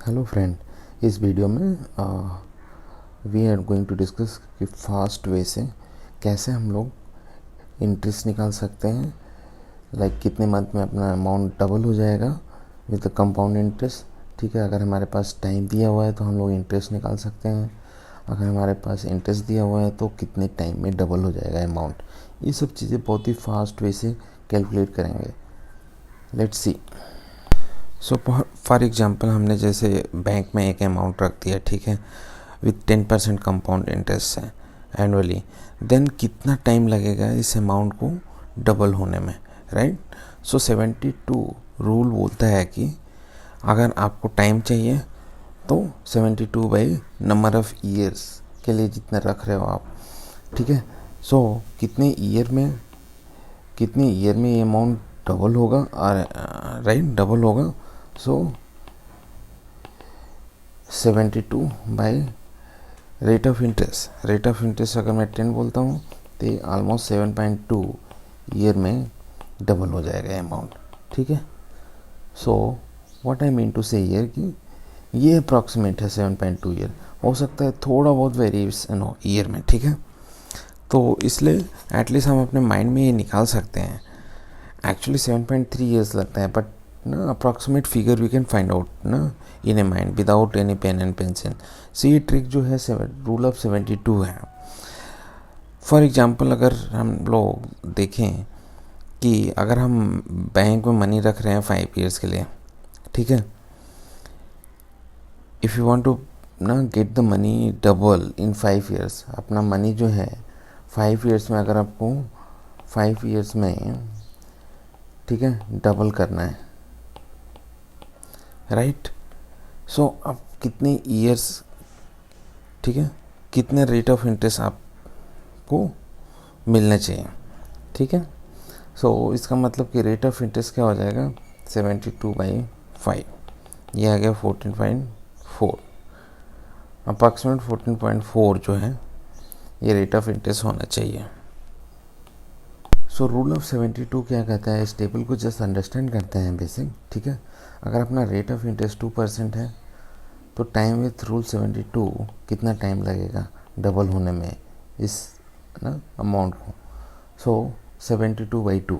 Hello friend, इस video में we are going to discuss कि फास्ट वे से कैसे हम लोग इंटरेस्ट निकाल सकते हैं। लाइक कितने मंथ में अपना अमाउंट डबल हो जाएगा विद द कंपाउंड इंटरेस्ट। ठीक है, अगर हमारे पास टाइम दिया हुआ है तो हम लोग इंटरेस्ट निकाल सकते हैं। अगर हमारे पास इंटरेस्ट दिया हुआ है तो कितने टाइम में डबल हो जाएगा अमाउंट। ये सब चीज़ें बहुत ही फास्ट वे से कैलकुलेट करेंगे। Let's see. So for example हमने जैसे बैंक में एक अमाउंट रख दिया, ठीक है, विथ 10% कंपाउंड इंटरेस्ट है एनुअली। देन कितना टाइम लगेगा इस अमाउंट को डबल होने में, राइट। सो 72 रूल बोलता है कि अगर आपको टाइम चाहिए तो 72 बाई नंबर ऑफ़ ईयर्स के लिए जितना रख रहे हो आप, ठीक है। सो कितने ईयर में ये अमाउंट डबल होगा, राइट, डबल होगा। सो 72 बाई रेट ऑफ इंटरेस्ट अगर मैं 10 बोलता हूँ तो ऑलमोस्ट 7.2 ईयर में डबल हो जाएगा अमाउंट, ठीक है। So what I mean to say year कि ये अप्रॉक्सीमेट है 7.2 ईयर। हो सकता है थोड़ा बहुत वेरिएशन हो ईयर में, ठीक है। तो इसलिए एटलीस्ट हम अपने माइंड में ये निकाल सकते हैं। एक्चुअली 7.3 ईयर्स लगता है, बट ना approximate figure we can find out ना in a mind without any pen and pencil. See ये ट्रिक जो है रूल ऑफ 72 है। फॉर एग्जांपल अगर हम लोग देखें कि अगर हम बैंक में मनी रख रहे हैं 5 ईयर्स के लिए, ठीक है। इफ़ यू वांट टू ना get the money double in 5 years, अपना मनी जो है 5 ईयर्स में अगर आपको 5 ईयर्स में, ठीक है, डबल करना है, राइट। सो अब कितने ईयर्स, ठीक है, कितने रेट ऑफ इंटरेस्ट आपको मिलना चाहिए, ठीक है। सो इसका मतलब कि रेट ऑफ इंटरेस्ट क्या हो जाएगा 72 बाई 5, ये आ गया 14.4। अप्रॉक्सीमेट 14.4 जो है ये रेट ऑफ इंटरेस्ट होना चाहिए। सो रूल ऑफ 72 क्या कहता है, इस टेबल को जस्ट अंडरस्टैंड करते हैं बेसिक, ठीक है। अगर अपना रेट ऑफ इंटरेस्ट 2% है तो टाइम विथ रूल 72 कितना टाइम लगेगा डबल होने में इस ना अमाउंट को। सो 72/2,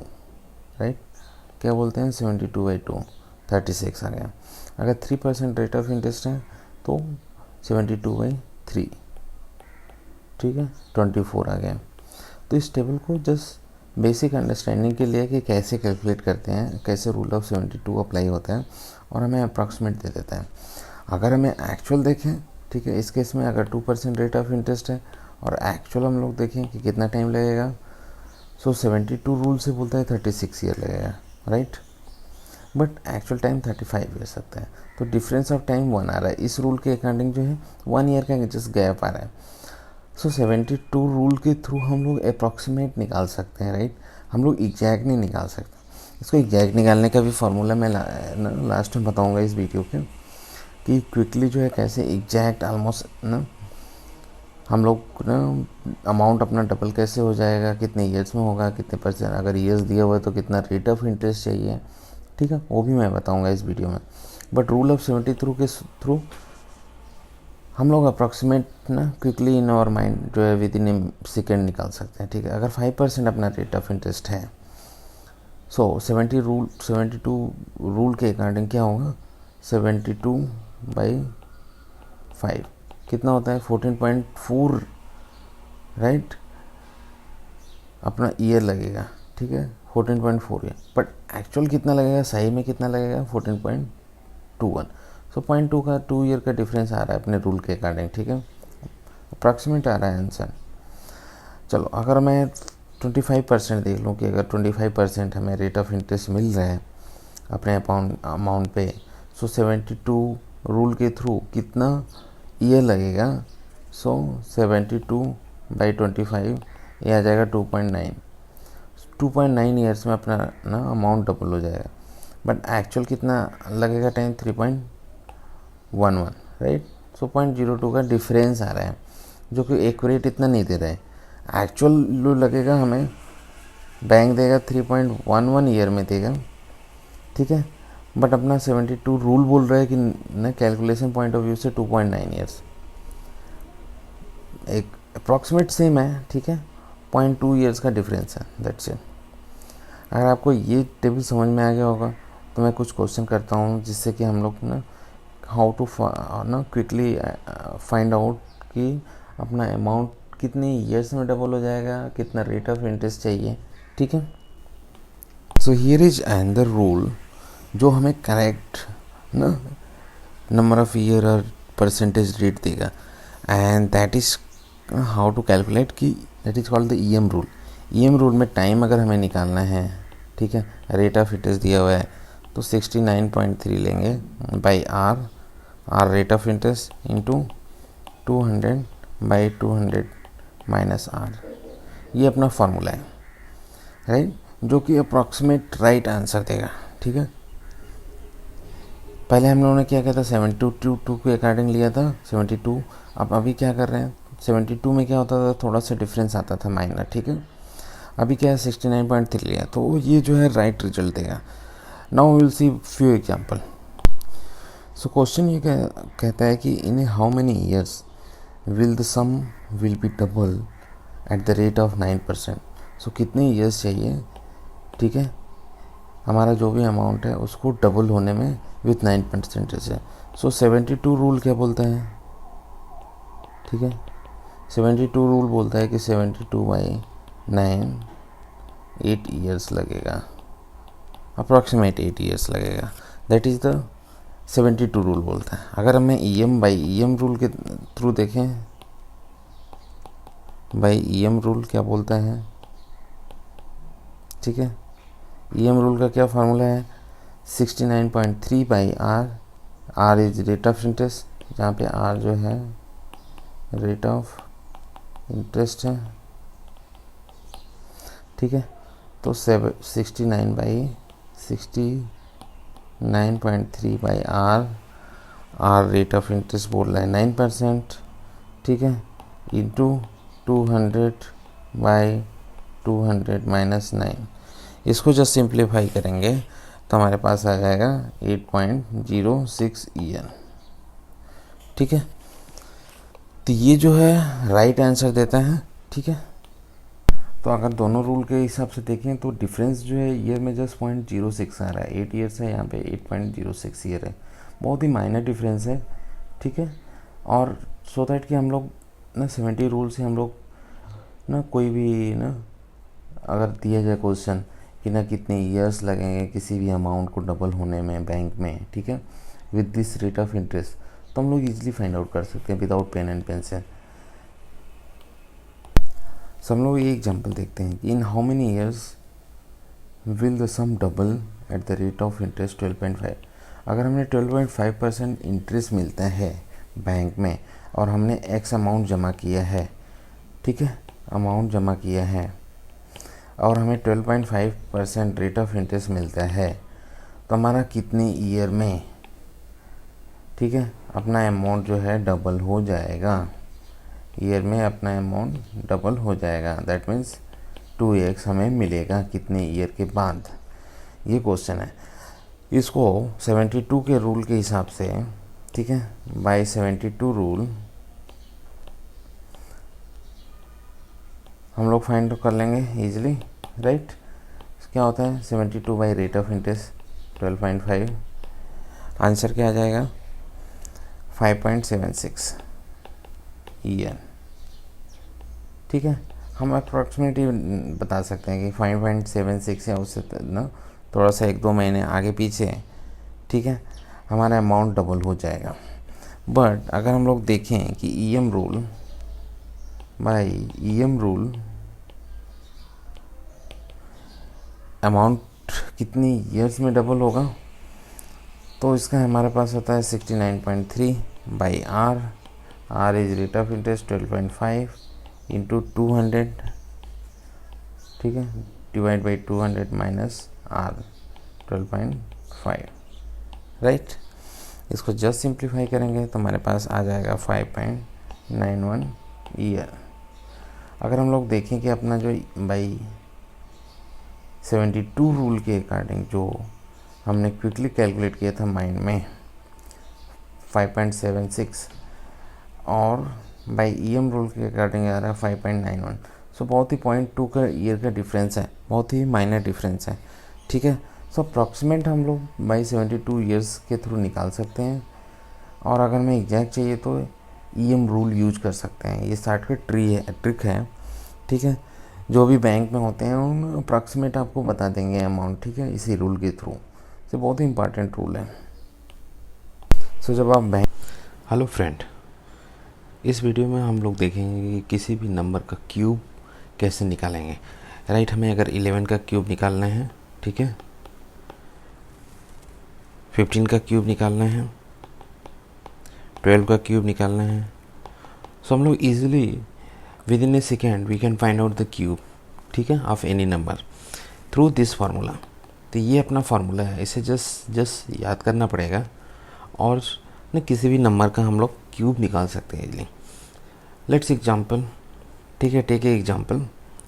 राइट। क्या बोलते हैं 72/2, 36 आ गया। अगर 3% रेट ऑफ इंटरेस्ट है तो 72/3, ठीक है, 24 आ गया। तो इस टेबल को जस्ट बेसिक अंडरस्टैंडिंग के लिए कि कैसे कैलकुलेट करते हैं, कैसे रूल ऑफ 72 अप्लाई होता है और हमें अप्रॉक्सीमेट दे देता है। अगर हमें एक्चुअल देखें, ठीक है, इस केस में अगर 2% रेट ऑफ इंटरेस्ट है और एक्चुअल हम लोग देखें कि कितना टाइम लगेगा, सो 72 रूल से बोलता है 36 ईयर लगेगा, right. But actual time 35 year सकता है, तो डिफरेंस ऑफ टाइम 1 आ रहा है। इस रूल के अकॉर्डिंग जो है 1 ईयर का जस्ट गैप आ रहा है। सो 72 रूल के थ्रू हम लोग अप्रॉक्सीमेट निकाल सकते हैं, राइट। हम लोग एग्जैक्ट नहीं निकाल सकते। इसको एग्जैक्ट निकालने का भी फार्मूला मैं लास्ट में बताऊंगा इस वीडियो के, कि क्विकली जो है कैसे एग्जैक्ट ऑलमोस्ट ना हम लोग ना अमाउंट अपना डबल कैसे हो जाएगा, कितने ईयर्स में होगा, कितने परसेंट, अगर ईयर्स दिया हुआ है तो कितना रेट ऑफ इंटरेस्ट चाहिए, ठीक है, वो भी मैं बताऊंगा इस वीडियो में। बट रूल ऑफ 73 के थ्रू हम लोग अप्रॉक्सीमेट ना क्विकली इन आवर माइंड जो है विद इन ए सेकेंड निकाल सकते हैं, ठीक है। अगर 5% अपना रेट ऑफ इंटरेस्ट है, सो 72 रूल के अकॉर्डिंग क्या होगा 72/5 कितना होता है 14.4, राइट। अपना ईयर लगेगा, ठीक है, 14.4 ईयर। बट एक्चुअल कितना लगेगा, सही में कितना लगेगा 14.21। सो 0.2 का 2 ईयर का डिफरेंस आ रहा है अपने रूल के अकॉर्डिंग, ठीक है। अप्रॉक्सीमेट आ रहा है आंसर। चलो अगर मैं 25% देख लूँ कि अगर 25% हमें रेट ऑफ इंटरेस्ट मिल रहा है अपने अमाउंट पे, सो 72 रूल के थ्रू कितना ईयर लगेगा। सो 72/25 ये आ जाएगा 2.9 ईयर्स में अपना ना अमाउंट डबल हो जाएगा। बट एक्चुअल कितना लगेगा टाइम 3.11, राइट। सो 0.02 का डिफरेंस आ रहा है, जो कि एक्यूरेट इतना नहीं दे रहा है। एक्चुअल जो लगेगा हमें बैंक देगा 3.11 ईयर में देगा, ठीक है। बट अपना 72 रूल बोल रहा है कि ना कैलकुलेशन पॉइंट ऑफ व्यू से 2.9 ईयर्स, एक अप्रॉक्सीमेट सेम है, ठीक है, 0.2 ईयर्स का डिफरेंस है, दैट्स इट। अगर आपको ये टेबल समझ में आ गया होगा तो मैं कुछ क्वेश्चन करता हूँ जिससे कि हम लोग ना हाउ टू ना क्विकली फाइंड आउट कि अपना अमाउंट कितने ईयर्स में डबल हो जाएगा, कितना रेट ऑफ इंटरेस्ट चाहिए, ठीक है। So here is another rule जो हमें करेक्ट ना नंबर ऑफ ईयर और परसेंटेज रेट देगा, and that is how to calculate कि that is called the EM rule. EM rule में टाइम अगर हमें निकालना है, ठीक है, रेट ऑफ इंटरेस्ट दिया हुआ है तो 69.3 लेंगे by r rate of interest into 200 by 200 minus r, ये अपना फार्मूला है, राइट, जो कि अप्रॉक्सीमेट राइट आंसर देगा, ठीक है। पहले हम लोगों ने क्या किया था, 72 के अकॉर्डिंग लिया था 72। अब अभी क्या कर रहे हैं, 72 में क्या होता था, थोड़ा सा डिफरेंस आता था माइनर, ठीक है। अभी क्या है 69.3 लिया, तो ये जो है राइट रिजल्ट देगा। Now will see few example. So question ये कहता है कि in how many years will the sum will be double at the rate of 9%। So कितने ईयर्स चाहिए, ठीक है, हमारा जो भी अमाउंट है उसको डबल होने में विथ 9% है। सो 72 रूल क्या बोलता है, ठीक है, 72 रूल बोलता है कि 72/9 8 ईयर्स लगेगा, अप्रॉक्सीमेट 8 ईयर्स लगेगा, दैट इज़ द 72 रूल बोलता है। अगर हमें ईएम रूल के थ्रू देखें, ईएम रूल क्या बोलता है, ठीक है, ईएम रूल का क्या फार्मूला है, 69.3 by r is rate of interest, जहाँ पे आर जो है रेट ऑफ इंटरेस्ट है, ठीक है। तो 69/69.3 by r rate of interest बोल रहा है 9%, ठीक है, इंटू 200/200 माइनस 9। इसको जब सिंप्लीफाई करेंगे तो हमारे पास आ जाएगा 8.06 ईयर, ठीक है। तो ये जो है राइट आंसर देता है, ठीक है। तो अगर दोनों रूल के हिसाब से देखें तो डिफरेंस जो है ईयर में जस्ट 0.06 आ रहा है, 8 ईयर्स है, यहाँ पे 8.06 ईयर है, बहुत ही माइनर डिफरेंस है, ठीक है। और सो दैट कि हम लोग ना 70 रूल से हम लोग ना कोई भी ना अगर दिया जाए क्वेश्चन कि ना कितने ईयर्स लगेंगे किसी भी अमाउंट को डबल होने में बैंक में, ठीक है, with this rate of interest, तो हम लोग इजीली फाइंड आउट कर सकते हैं विदाउट पेन एंड पेंसिल। सब लोग ये एग्जांपल देखते हैं कि in how many years will the sum double at the rate of interest 12.5। अगर हमें 12.5% इंटरेस्ट मिलता है बैंक में और हमने एक्स अमाउंट जमा किया है, ठीक है, अमाउंट जमा किया है और हमें 12.5% रेट ऑफ इंटरेस्ट मिलता है, तो हमारा कितने ईयर में, ठीक है, अपना अमाउंट जो है डबल हो जाएगा, ईयर में अपना अमाउंट डबल हो जाएगा, दैट मीन्स 2x हमें मिलेगा कितने ईयर के बाद, ये क्वेश्चन है। इसको 72 के रूल के हिसाब से, ठीक है, बाय 72 रूल हम लोग फाइंड कर लेंगे इजीली, राइट। क्या होता है 72 by rate of interest 12.5, answer क्या आ जाएगा 5.76 ईयर, ठीक है। हम अप्रॉक्सीमेटली बता सकते हैं कि 5.76 या उससे ना थोड़ा सा 1-2 महीने आगे पीछे, ठीक है, हमारा अमाउंट डबल हो जाएगा। बट अगर हम लोग देखें कि ईएम रूल अमाउंट कितनी ईयर्स में डबल होगा, तो इसका हमारे पास होता है 69.3 by r is rate of interest 12.5 into 200, ठीक है, divide by 200 minus r 12.5, right. इसको जस्ट सिंप्लीफाई करेंगे तो हमारे पास आ जाएगा 5.91 ईयर। अगर हम लोग देखें कि अपना जो बाई 72 रूल के अकॉर्डिंग जो हमने क्विकली कैलकुलेट किया था माइंड में 5.76 और बाई ईएम रूल के अकॉर्डिंग आ रहा है 5.91। सो बहुत ही 0.2 का ईयर का डिफरेंस है, बहुत ही माइनर डिफरेंस है, ठीक है। सो अप्रॉक्सीमेट हम लोग बाई 72 ईयर्स के थ्रू निकाल सकते हैं, और अगर मैं एग्जैक्ट चाहिए तो ईएम रूल यूज कर सकते हैं। ये स्टार्ट का ट्रिक है, ठीक है। जो भी बैंक में होते हैं उन अप्रॉक्सीमेट आपको बता देंगे अमाउंट, ठीक है, इसी रूल के थ्रू। तो बहुत ही इंपॉर्टेंट रूल है। सो जब आप बैंक हेलो फ्रेंड, इस वीडियो में हम लोग देखेंगे कि किसी भी नंबर का क्यूब कैसे निकालेंगे। राइट, हमें अगर 11 का क्यूब निकालना है, ठीक है, 15 का क्यूब निकालना है, 12 का क्यूब निकालना है, सो हम लोग easily with in a second we can find out the cube, ठीक है, of any number through this formula. तो ये अपना फार्मूला है, इसे जस्ट याद करना पड़ेगा और न किसी भी नंबर का हम लोग क्यूब निकाल सकते हैं इजीली। लेट्स एग्जाम्पल, ठीक है, टेक ए एग्जाम्पल,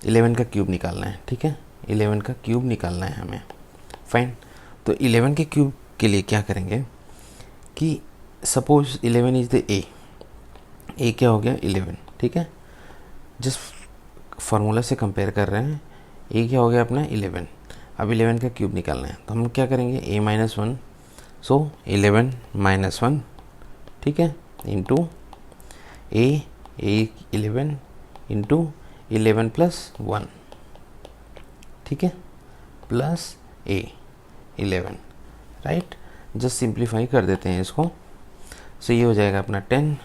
11 का क्यूब निकालना है, ठीक है, 11 का क्यूब निकालना है हमें, फाइन। तो 11 के क्यूब के लिए क्या करेंगे कि सपोज 11 इज़ द ए क्या हो गया 11, ठीक है, जिस फार्मूला से कंपेयर कर रहे हैं ए क्या हो गया अपना 11। अब 11 का क्यूब निकालना है तो हम क्या करेंगे a-1, सो 11 - 1, ठीक है, इंटू ए 11 इंटू 11 + 1, ठीक है, प्लस ए 11, राइट। जस्ट सिंप्लीफाई कर देते हैं इसको। सो ये हो जाएगा अपना 10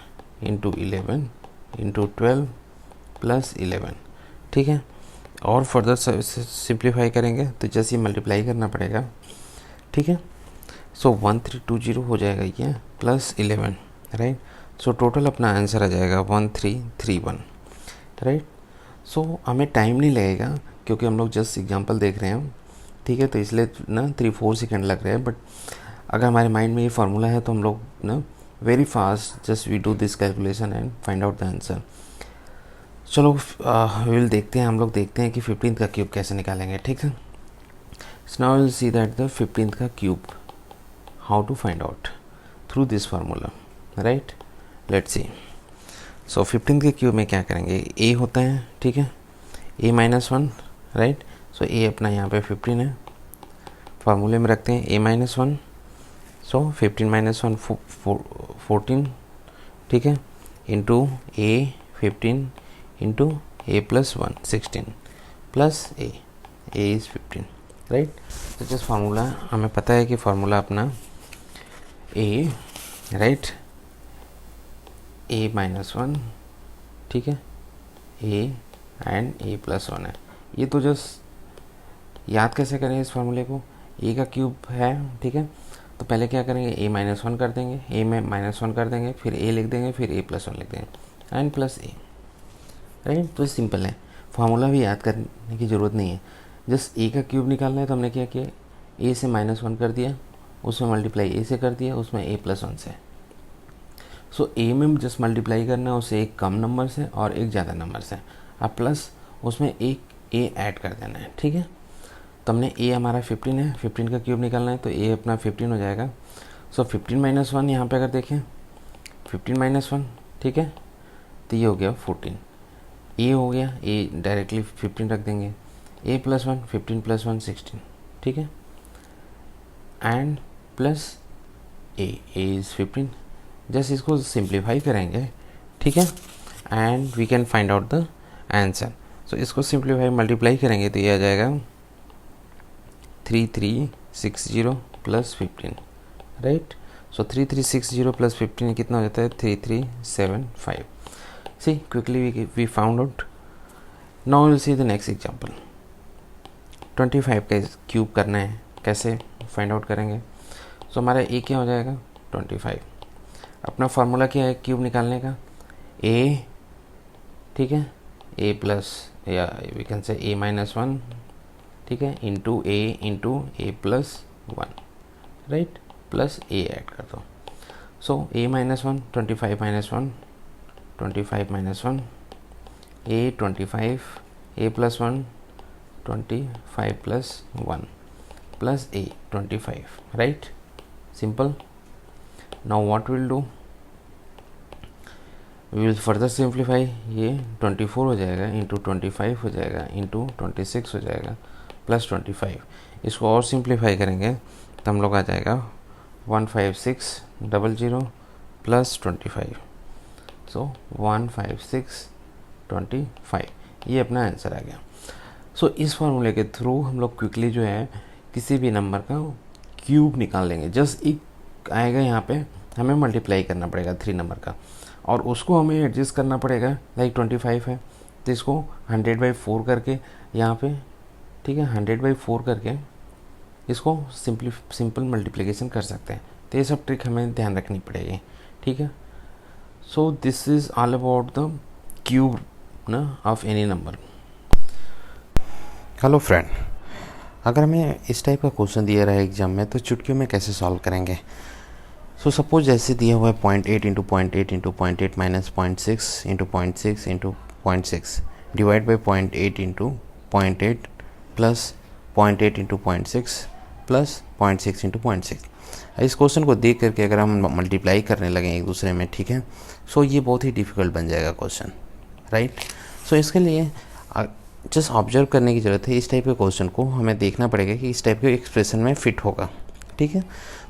इंटू 11 इंटू 12 + 11, ठीक है। और फर्दर सिंप्लीफाई करेंगे तो जैसे ही मल्टीप्लाई करना पड़ेगा, ठीक है। सो 1320 हो जाएगा ये प्लस 11, राइट। सो टोटल अपना आंसर आ जाएगा 1331, राइट। सो हमें टाइम नहीं लगेगा क्योंकि हम लोग जस्ट एग्जांपल देख रहे हैं, ठीक है, तो इसलिए ना 3-4 सेकेंड लग रहे हैं। बट अगर हमारे माइंड में ये फार्मूला है तो हम लोग ना very fast just we do this calculation and find out the answer. चलो विल देखते हैं, हम लोग देखते हैं कि 15th का क्यूब कैसे निकालेंगे, ठीक है। So now will see that the 15th का cube how to find out through this formula, right. Let's see. So 15th के क्यूब में क्या करेंगे, ए होता है, ठीक है, a-1, राइट। सो ए अपना यहाँ पे 15 है, फार्मूले में रखते हैं a-1, सो 15 - 1 14, ठीक है, into a15 into a+1 16 plus A is 15, right. तो जिस फार्मूला हमें पता है कि फार्मूला अपना ए, राइट, a-1, ठीक है, a एंड a+1 है। ये तो जस्ट याद कैसे करें इस फार्मूले को, a का क्यूब है, ठीक है, तो पहले क्या करेंगे a-1 कर देंगे, a में -1 कर देंगे, फिर a लिख देंगे, फिर a+1 लिख देंगे एंड प्लस a, राइट। तो सिंपल है, फार्मूला भी याद करने की ज़रूरत नहीं है। जस्ट a का क्यूब निकालना है तो हमने क्या किया, a से -1 कर दिया, उसमें मल्टीप्लाई a से कर दिया, उसमें a+1 से। सो a में जस्ट मल्टीप्लाई करना है उससे एक कम नंबर से और एक ज़्यादा नंबर से, अब प्लस उसमें एक a ऐड कर देना है, ठीक है। तो हमने a हमारा 15 है, 15 का क्यूब निकालना है तो a अपना 15 हो जाएगा। सो 15 - 1 यहाँ पे अगर देखें 15 - 1, ठीक है, तो ये हो गया 14, a हो गया, a डायरेक्टली 15 रख देंगे, a+1 15 + 1 16, ठीक है, and plus a is 15। Just इसको सिंप्लीफाई करेंगे, ठीक है, and we can find out the answer. So इसको सिंप्लीफाई मल्टीप्लाई करेंगे तो ये आ जाएगा 3360 + 15, राइट। सो 3360 + 15 कितना हो जाता है 3375। See quickly we found out. Now will see the next example. 25 का क्यूब करना है, कैसे फाइंड आउट करेंगे। सो हमारा ए क्या हो जाएगा 25। अपना फार्मूला क्या है क्यूब निकालने का, ए, ठीक है, a प्लस या वी कैन से a-1, ठीक है, into a+1, right, plus a add कर दो। सो a-1 25 - 1 25 - 1 a 25 a+1 25 + 1 plus a 25, right? Simple. Now what we'll do, we will further simplify. ये 24 हो जाएगा इंटू 25 हो जाएगा इंटू 26 हो जाएगा प्लस 25. इसको और सिंप्लीफाई करेंगे तो हम लोग आ जाएगा 15600 प्लस 25. सो 15625, ये अपना आंसर आ गया. सो इस फार्मूले के थ्रू हम लोग क्विकली जो है किसी भी नंबर का क्यूब निकाल लेंगे. जस्ट एक आएगा यहाँ पे, हमें मल्टीप्लाई करना पड़ेगा 3 नंबर का, और उसको हमें एडजस्ट करना पड़ेगा. लाइक 25 है तो इसको 100/4 करके यहाँ पे, ठीक है, 100/4 करके इसको सिंपल मल्टीप्लिकेशन कर सकते हैं. तो ये सब ट्रिक हमें ध्यान रखनी पड़ेगी, ठीक है. So this is all about the cube ना of any number. Hello friend, अगर हमें इस टाइप का क्वेश्चन दिया रहा है एग्जाम में तो चुटकियों में कैसे सॉल्व करेंगे. सो सपोज जैसे दिया हुआ है 0.8 into 0.8 into 0.8 minus 0.6 into 0.6 into 0.6 divide by 0.8 into 0.8 plus 0.8 into 0.6 plus 0.6 into 0.6. इस क्वेश्चन को देख करके अगर हम मल्टीप्लाई करने लगें एक दूसरे में, ठीक है, सो ये बहुत ही डिफ़िकल्ट बन जाएगा क्वेश्चन, राइट. सो इसके लिए जस्ट ऑब्जर्व करने की ज़रूरत है. इस टाइप के क्वेश्चन को हमें देखना पड़ेगा कि इस टाइप के एक्सप्रेशन में फिट होगा, ठीक है.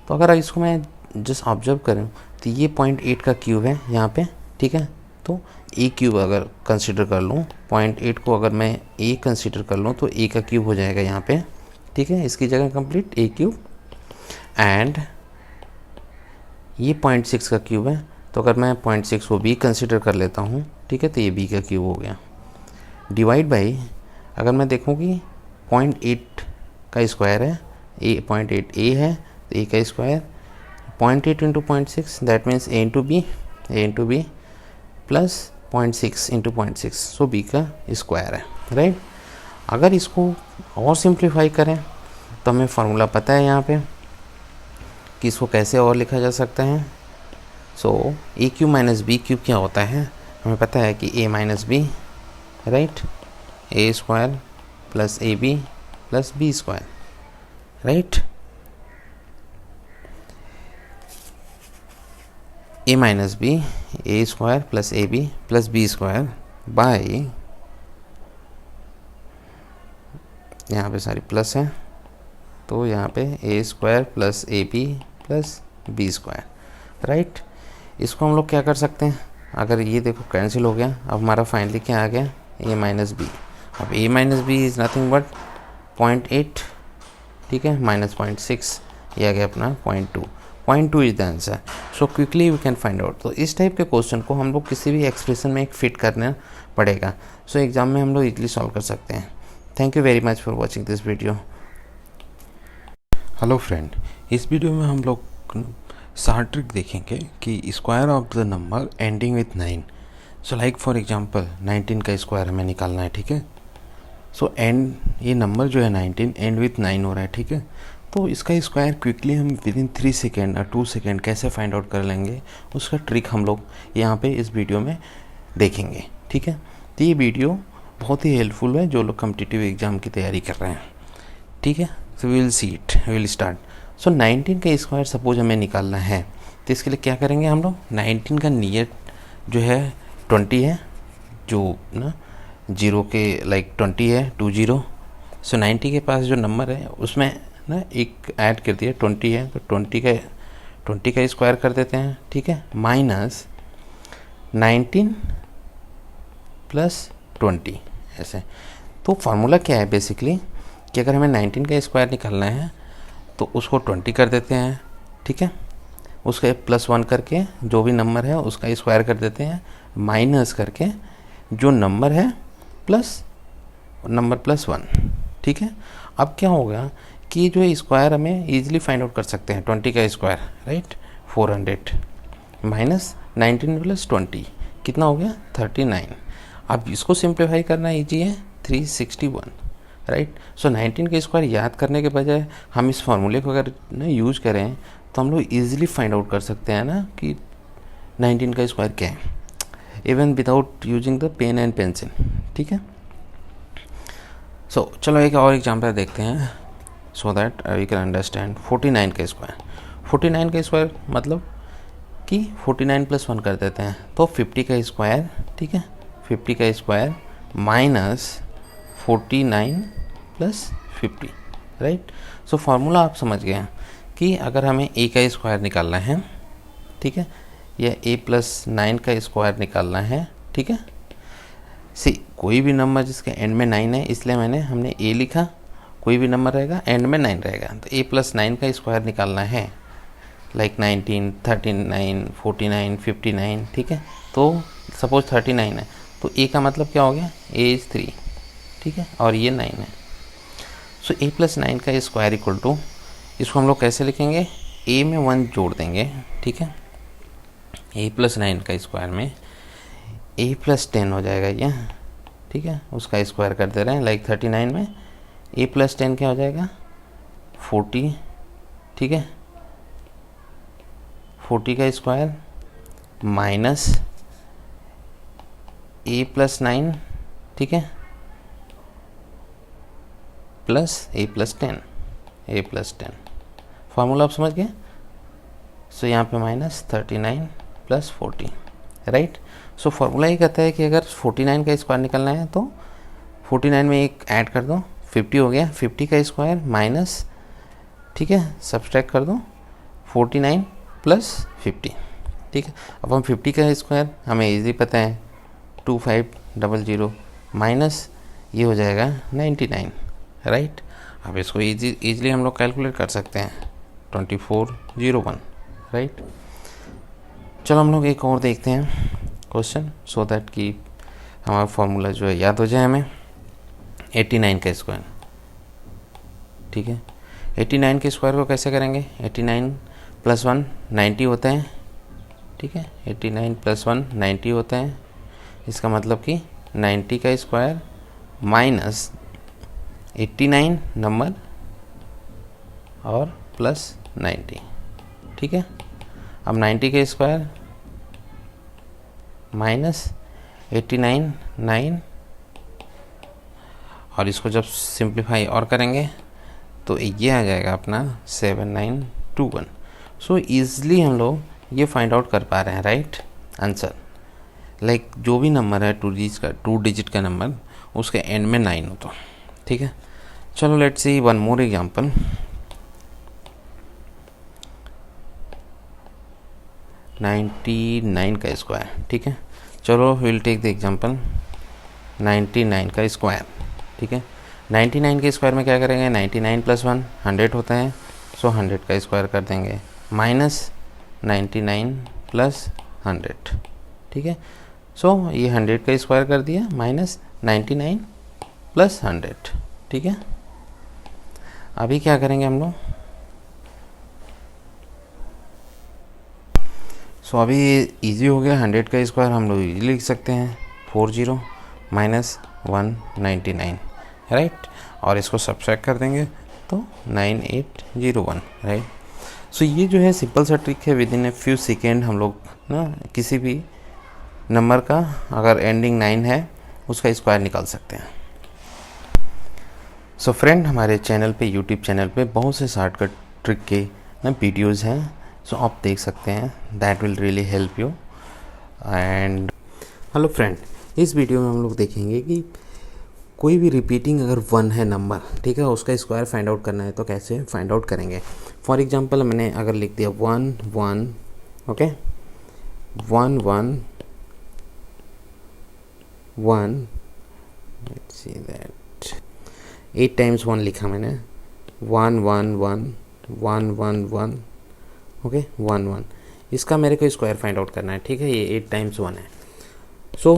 तो अगर इसको मैं जस्ट ऑब्जर्व करूँ तो ये 0.8 का क्यूब है यहाँ पे, ठीक है. तो ए क्यूब अगर कंसिडर कर लूँ, 0.8 को अगर मैं ए कंसिडर कर लूँ तो ए का क्यूब हो जाएगा यहाँ पे, ठीक है. इसकी जगह कंप्लीट ए क्यूब. एंड ये 0.6 का क्यूब है, तो अगर मैं 0.6 को बी कंसिडर कर लेता हूँ, ठीक है, तो ये बी का क्यूब हो गया. डिवाइड बाई, अगर मैं देखूँ कि 0.8 का स्क्वायर है, ए 0.8 ए है तो ए का square 0.8 into 0.6 that means a into b plus 0.6 into 0.6 so b का स्क्वायर है, राइट. अगर इसको और सिंप्लीफाई करें तो हमें फार्मूला पता है यहाँ पे कि इसको कैसे और लिखा जा सकता है. So A cube minus B cube क्या होता है, हमें पता है कि A minus B, right, A square plus A B plus B square, right. A minus B, A square plus A B plus B square by, यहाँ पे सारी प्लस है तो यहाँ पे A square plus A B plus B square, right. इसको हम लोग क्या कर सकते हैं, अगर ये देखो कैंसिल हो गया, अब हमारा फाइनली क्या आ गया, ए माइनस बी. अब A minus B is nothing but 0.8, ठीक है, माइनस 0.6, ये आ गया अपना 0.2 is the answer. So quickly we can find out. तो इस टाइप के क्वेश्चन को हम लोग किसी भी एक्सप्रेशन में एक फिट करना पड़ेगा. सो एग्जाम में हम लोग इजली सॉल्व कर सकते हैं. Thank you very much for watching this video. Hello friend, इस वीडियो में हम लोग शार्ट ट्रिक देखेंगे कि square of the number ending with 9. So like for example 19 का स्क्वायर हमें निकालना है, ठीक है. सो एंड ये नंबर जो है 19 एंड विथ 9 हो रहा है, ठीक है. तो इसका स्क्वायर क्विकली हम विद इन 3 सेकेंड और 2 सेकेंड कैसे फाइंड आउट कर लेंगे, उसका ट्रिक हम लोग यहाँ पे इस वीडियो में देखेंगे, ठीक है. तो ये वीडियो बहुत ही हेल्पफुल है जो लोग कॉम्पिटिटिव एग्जाम की तैयारी कर रहे हैं, ठीक है. So we will see it, we will start. So 19 का स्क्वायर सपोज हमें निकालना है तो इसके लिए क्या करेंगे हम लोग, 19 का नियर जो है 20 है, जो ना 0 के लाइक 20 है 20. सो 90 के पास जो नंबर है उसमें ना एक ऐड कर दिया 20 है, तो 20 का स्क्वायर कर देते हैं, ठीक है, माइनस 19 प्लस 20 ऐसे. तो फार्मूला क्या है बेसिकली कि अगर हमें 19 का स्क्वायर निकालना है तो उसको 20 कर देते हैं, ठीक है, उसका +1 करके जो भी नंबर है उसका स्क्वायर कर देते हैं, माइनस करके जो नंबर है प्लस नंबर +1, ठीक है. अब क्या होगा कि जो स्क्वायर हमें इजीली फाइंड आउट कर सकते हैं, 20 का स्क्वायर, राइट, 400 माइनस 19 प्लस 20 कितना हो गया 39. अब इसको सिंप्लीफाई करना ईजी है, 361, राइट. सो 19 का स्क्वायर याद करने के बजाय हम इस फार्मूले को अगर ना यूज करें तो हम लोग ईजिली फाइंड आउट कर सकते हैं ना कि 19 का स्क्वायर क्या है, even without using the pen and pencil, ठीक है. सो चलो एक और एग्जाम्पल देखते हैं. So that we can understand 49 का स्क्वायर। 49 का स्क्वायर मतलब कि 49 प्लस 1 कर देते हैं तो 50 का स्क्वायर, ठीक है, 50 का square minus 49 plus 50, right. So formula आप समझ गए कि अगर हमें a का स्क्वायर निकालना है, ठीक है, या a प्लस 9 का स्क्वायर निकालना है, ठीक है, सी कोई भी नंबर जिसके एंड में 9 है इसलिए हमने a लिखा, कोई भी नंबर रहेगा एंड में 9 रहेगा तो a प्लस 9 का स्क्वायर निकालना है, लाइक 19, 39, 49, 59, ठीक है। तो सपोज 39 है तो a का मतलब क्या हो गया, a इज़ 3, ठीक है, और ये 9 है। सो a प्लस 9 का स्क्वायर इक्वल टू, इसको हम लोग कैसे लिखेंगे, a में 1 जोड़ देंगे, ठीक है, a प्लस 9 का स्क्वायर में a प्लस 10 हो जाएगा ये, ठीक है, उसका स्क्वायर कर दे रहे हैं, लाइक 39 में a प्लस 10 क्या हो जाएगा, 40, ठीक है, 40 का स्क्वायर माइनस a प्लस 9, ठीक है, प्लस a प्लस 10, फार्मूला आप समझ गए। सो यहाँ पे minus 39 plus 40, right. So formula ये कहता है कि अगर 49 का स्क्वायर निकलना है तो 49 में एक ऐड कर दो, 50 हो गया, 50 का स्क्वायर माइनस, ठीक है, सब्सट्रैक्ट कर दो 49 प्लस 50, ठीक है। अब हम 50 का स्क्वायर हमें इजी पता है 2500 माइनस ये हो जाएगा 99, राइट। अब इसको इजीली हम लोग कैलकुलेट कर सकते हैं 2401, राइट। चलो हम लोग एक और देखते हैं क्वेश्चन, सो दैट कि हमारा फॉर्मूला जो है याद हो जाए हमें। 89 का स्क्वायर, ठीक है, 89 के स्क्वायर को कैसे करेंगे, 89 प्लस 1 90 होता है, ठीक है, 89 प्लस 1 90 होता है, इसका मतलब कि 90 का स्क्वायर माइनस 89 नंबर और प्लस 90, ठीक है। अब 90 का स्क्वायर माइनस 89 9, और इसको जब सिंप्लीफाई और करेंगे तो ये आ जाएगा अपना 7921। सो ईज़िली हम लोग ये फाइंड आउट कर पा रहे हैं, राइट, आंसर। लाइक जो भी नंबर है 2 डिजिट का नंबर उसके एंड में 9 हो तो, ठीक है। चलो let's see one more example. 99 का स्क्वायर, ठीक है। चलो विल टेक द एग्जांपल 99 का स्क्वायर, ठीक है। 99 के स्क्वायर में क्या करेंगे, 99 प्लस 1 100 होता है, सो 100 का स्क्वायर कर देंगे माइनस 99 प्लस 100, ठीक है। सो ये 100 का स्क्वायर कर दिया माइनस 99 प्लस 100, ठीक है। अभी क्या करेंगे हम लोग, सो अभी इजी हो गया, 100 का स्क्वायर हम लोग इजीली लिख सकते हैं 40 माइनस 199, राइट, और इसको सब्ट्रैक्ट कर देंगे तो 9801, राइट। सो ये जो है सिंपल सा ट्रिक है, with in a few second हम लोग ना किसी भी नंबर का अगर एंडिंग 9 है उसका स्क्वायर निकाल सकते हैं। सो फ्रेंड, हमारे चैनल पे, यूट्यूब चैनल पे बहुत से शॉर्टकट ट्रिक के ना वीडियोज़ हैं, सो आप देख सकते हैं, that will really help you. And hello friend, इस वीडियो में हम लोग देखेंगे कि कोई भी रिपीटिंग अगर 1 है नंबर, ठीक है, उसका स्क्वायर फाइंड आउट करना है तो कैसे फाइंड आउट करेंगे। फॉर एग्जांपल मैंने अगर लिख दिया 1 1, okay, 1 1 1, let's see that 8 times 1 लिखा मैंने, 1 1 1 1 1 1, ओके, 1 1, इसका मेरे को स्क्वायर फाइंड आउट करना है, ठीक है। ये 8 टाइम्स 1 है। So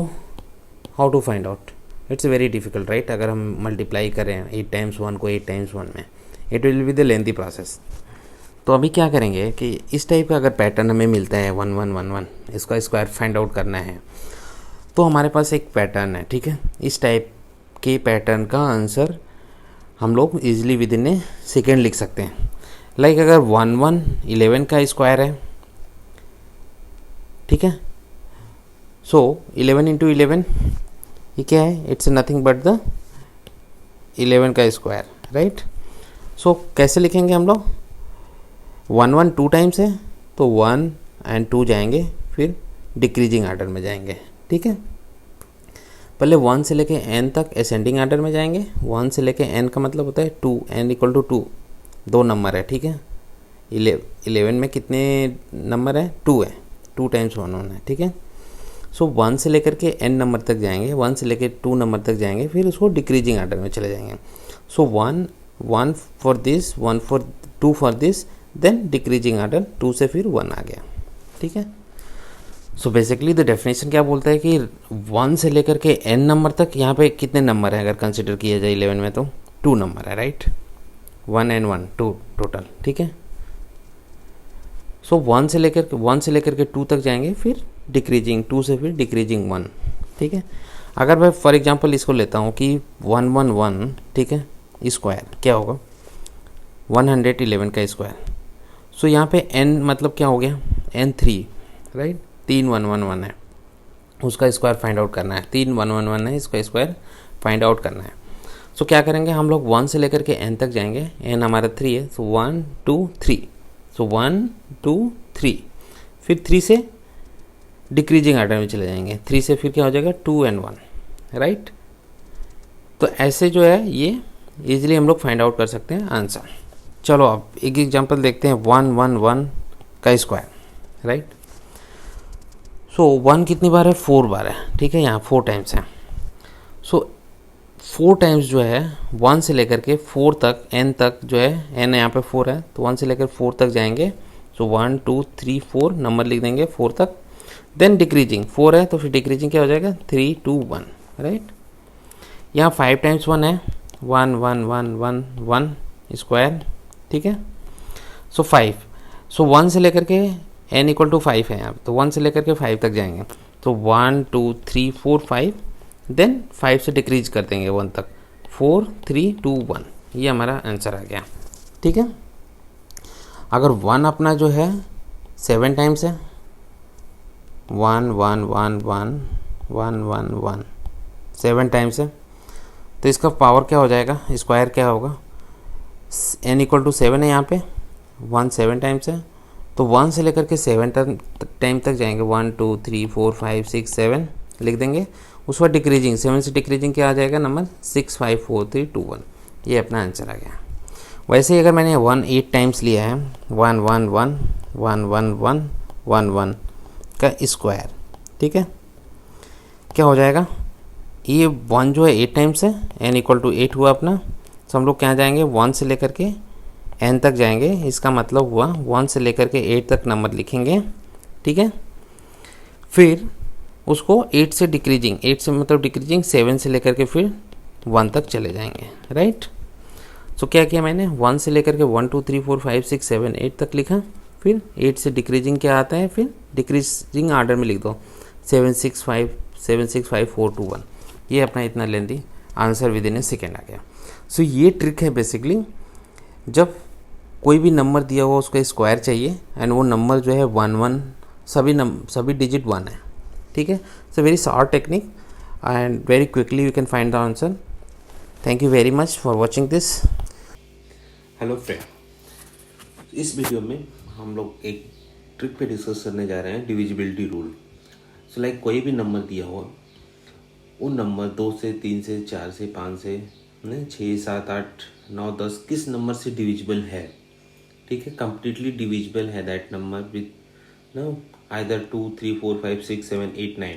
how to find out, it's very difficult, right. अगर हम मल्टीप्लाई करें 8 टाइम्स 1 को 8 टाइम्स 1 में, it will be the lengthy process. तो अभी क्या करेंगे कि इस टाइप का अगर पैटर्न हमें मिलता है 1 1 1 1, इसका स्क्वायर फाइंड आउट करना है, तो हमारे पास एक पैटर्न है, ठीक है। इस टाइप के पैटर्न का आंसर हम लोग easily with in a second लिख सकते हैं। लाइक अगर 1 1 11 का स्क्वायर है, ठीक है, सो 11 इंटू 11 ये क्या है, इट्स नथिंग बट द 11 का स्क्वायर, राइट। सो कैसे लिखेंगे हम लोग, 1 1 2 टाइम्स है तो 1 एंड 2 जाएंगे, फिर डिक्रीजिंग आर्डर में जाएंगे, ठीक है। पहले 1 से लेके n तक असेंडिंग आर्डर में जाएंगे। 1 से लेके n का मतलब होता है 2, n इक्वल टू 2, 2 नंबर है, ठीक है। 11 में कितने नंबर है, 2 है, 2 टाइम्स 1 होना है, ठीक है। सो 1 से लेकर के n नंबर तक जाएंगे, 1 से लेकर 2 नंबर तक जाएंगे, फिर उसको डिक्रीजिंग आर्डर में चले जाएंगे। So 1 1 for this, 1 for 2 for this, then decreasing order 2 से फिर 1 आ गया, ठीक है। सो बेसिकली द डेफिनेशन क्या बोलता है कि 1 से लेकर के n नंबर तक यहाँ पे कितने नंबर हैं अगर कंसिडर किया जाए 11 में, तो 2 नंबर है, राइट। 1 and 1 2 टोटल, ठीक है। सो 1 से लेकर के 2 तक जाएंगे, फिर डिक्रीजिंग 2 से फिर डिक्रीजिंग 1, ठीक है। अगर मैं फॉर एग्जांपल इसको लेता हूँ कि 1 1 1, ठीक है, स्क्वायर क्या होगा 111 का स्क्वायर। सो यहाँ पे n मतलब क्या हो गया, n 3, राइट, 3 1 1 1 है, उसका स्क्वायर फाइंड आउट करना है, 3 1 1 1 है, इसका स्क्वायर फाइंड आउट करना है। सो क्या करेंगे हम लोग 1 से लेकर के n तक जाएंगे, n हमारा 3 है, सो 1 2 3, सो 1 2 3, फिर 3 से डिक्रीजिंग आर्डर में चले जाएंगे, 3 से फिर क्या हो जाएगा 2 and 1, राइट। तो ऐसे जो है ये इजीली हम लोग फाइंड आउट कर सकते हैं आंसर। चलो अब एक एग्जांपल देखते हैं, 1 1 1 का स्क्वायर, राइट। सो 1 कितनी बार है, 4 बार है, ठीक है, यहाँ 4 टाइम्स है। सो 4 टाइम्स जो है 1 से लेकर के 4 तक, n तक जो है, n यहाँ पे 4 है, तो 1 से लेकर 4 तक जाएंगे। सो 1 2 3 4 नंबर लिख देंगे 4 तक, देन डिक्रीजिंग 4 है तो फिर डिक्रीजिंग क्या हो जाएगा 3 2 1, राइट। यहाँ 5 टाइम्स 1 है, 1 1 1 1 1 स्क्वायर, ठीक है। सो 5, सो 1 से लेकर के n इक्वल टू 5 है यहाँ, तो 1 से लेकर के 5 तक जाएंगे, तो 1 2 3 4 5, देन 5 से डिक्रीज कर देंगे 1 तक, 4 3 2 1, ये हमारा आंसर आ गया, ठीक है। अगर 1 अपना जो है 7 टाइम्स है, 1 1 1 1 1 1 1 7 टाइम्स है, तो इसका पावर क्या हो जाएगा, स्क्वायर क्या होगा, n इक्वल टू 7 है यहाँ पे, 1 7 टाइम्स है, तो 1 से लेकर के 7 टाइम तक जाएंगे, 1 2 3 4 5 6 7 लिख देंगे। उस पर डिक्रीजिंग 7 से डिक्रीजिंग क्या आ जाएगा नंबर 6 5 4 3 2 1, ये अपना आंसर आ गया। वैसे ही अगर मैंने 1 8 टाइम्स लिया है, 1 1 1 1 1 1 1 1 का स्क्वायर, ठीक है, क्या हो जाएगा, ये 1 जो है 8 टाइम्स है, n इक्वल टू 8 हुआ अपना। तो हम लोग क्या जाएंगे 1 से लेकर के n तक जाएंगे, इसका मतलब हुआ 1 से लेकर के 8 तक नंबर लिखेंगे, ठीक है। फिर उसको 8 से डिक्रीजिंग, 8 से मतलब डिक्रीजिंग 7 से लेकर के फिर 1 तक चले जाएंगे, राइट। सो क्या किया मैंने 1 से लेकर के 1 2 3 4 5 6 7 8 तक लिखा, फिर 8 से डिक्रीजिंग क्या आता है, फिर डिक्रीजिंग आर्डर में लिख दो 7 6 5 4 2 1, ये अपना इतना lengthy answer with in a second आ गया। सो ये ट्रिक है बेसिकली, जब कोई भी नंबर दिया हुआ उसका स्क्वायर चाहिए एंड वो नंबर जो है 1 1 सभी डिजिट 1 है, ठीक है। So very short technique and very quickly you can find the answer. Thank you very much for watching this. Hello friend, इस वीडियो में हम लोग एक ट्रिक पे डिस्कस करने जा रहे हैं, डिविजिबिलिटी रूल। सो लाइक कोई भी नंबर दिया हुआ, वो नंबर 2 से 3 से 4 से 5 से 6 7 8 9 10 किस नंबर से डिविजिबल है, ठीक है, कंप्लीटली डिविजिबल है दैट नंबर विथ आइदर 2 3 4 5 6 7 8 9,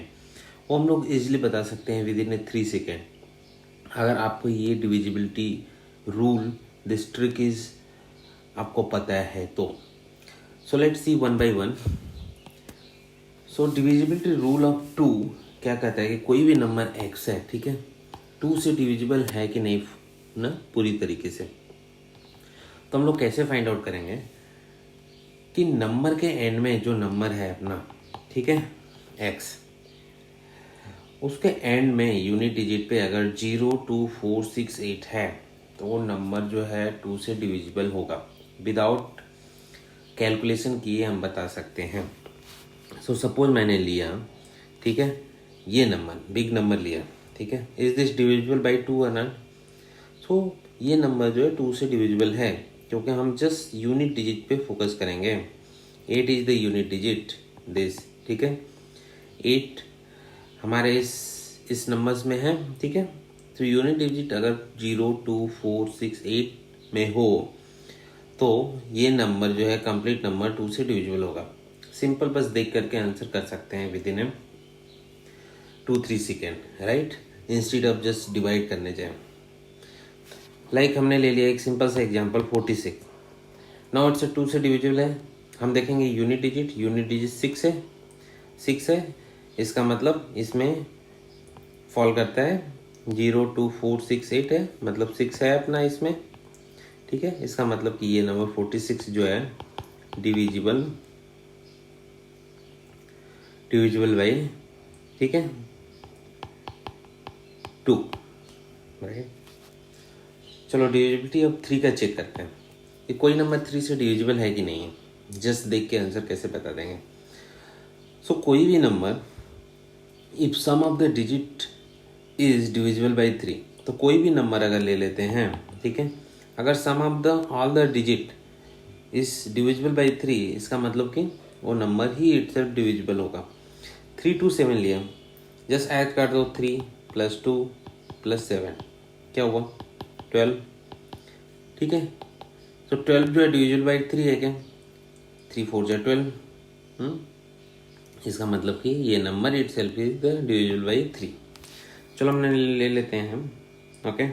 वो हम लोग इजीली बता सकते हैं विद इन ए 3 सेकेंड। अगर आपको ये divisibility rule, this trick is आपको पता है तो। So let's see one by one. So divisibility rule of 2 क्या कहता है कि कोई भी नंबर x है, ठीक है, 2 से डिविजिबल है कि नहीं ना पूरी तरीके से। तो हम लोग कैसे फाइंड आउट करेंगे कि नंबर के एंड में जो नंबर है अपना, ठीक है, x, उसके एंड में यूनिट डिजिट पे अगर 0 2 4 6 8 है तो वो नंबर जो है 2 से डिविजिबल होगा। विदाउट कैलकुलेशन किए हम बता सकते हैं। सो सपोज मैंने लिया, ठीक है, ये नंबर बिग नंबर लिया, ठीक है, इज दिस डिविजिबल बाय 2 और नॉट। सो ये नंबर जो है 2 से डिविजिबल है, क्योंकि हम जस्ट यूनिट डिजिट पे फोकस करेंगे। 8 is the unit digit this, ठीक है। 8 हमारे इस नंबर्स में है, ठीक है। तो यूनिट डिजिट अगर 0, 2, 4, 6, 8 में हो तो ये नंबर जो है कंप्लीट नंबर 2 से डिविजिबल होगा। सिंपल, बस देख करके आंसर कर सकते हैं with in 2-3 second, right, instead of just divide करने जाए। लाइक हमने ले लिया एक सिंपल सा एग्जांपल 46। नाउ इट्स 2 से डिविजिबल है। हम देखेंगे यूनिट डिजिट 6 है, 6 है। इसका मतलब इसमें फॉल करता है 0, 2, 4, 6, 8 है, मतलब 6 है अपना इसमें, ठीक है। इसका मतलब कि ये नंबर 46 जो है डिविजिबल बाई, ठीक है, 2, राइट। चलो डिविजिबिलिटी अब 3 का चेक करते हैं कि कोई नंबर 3 से डिविजिबल है कि नहीं है। जस्ट देख के आंसर कैसे बता देंगे। सो कोई भी number if sum of the digit is divisible by 3, तो कोई भी नंबर अगर ले लेते हैं, ठीक है, अगर sum of the all the digit is divisible by 3, इसका मतलब कि वो नंबर ही इटसेल्फ डिविजिबल होगा। 3 to 7 लिया, जस्ट ऐड कर दो 3 + 2 + 7, क्या हुआ 12, ठीक है। तो 12 जो है डिविजिबल बाई 3 है क्या, 3 4 जा 12, इसका मतलब कि ये number itself is the divisible by 3। चलो हमने ले लेते हैं हम, ओके,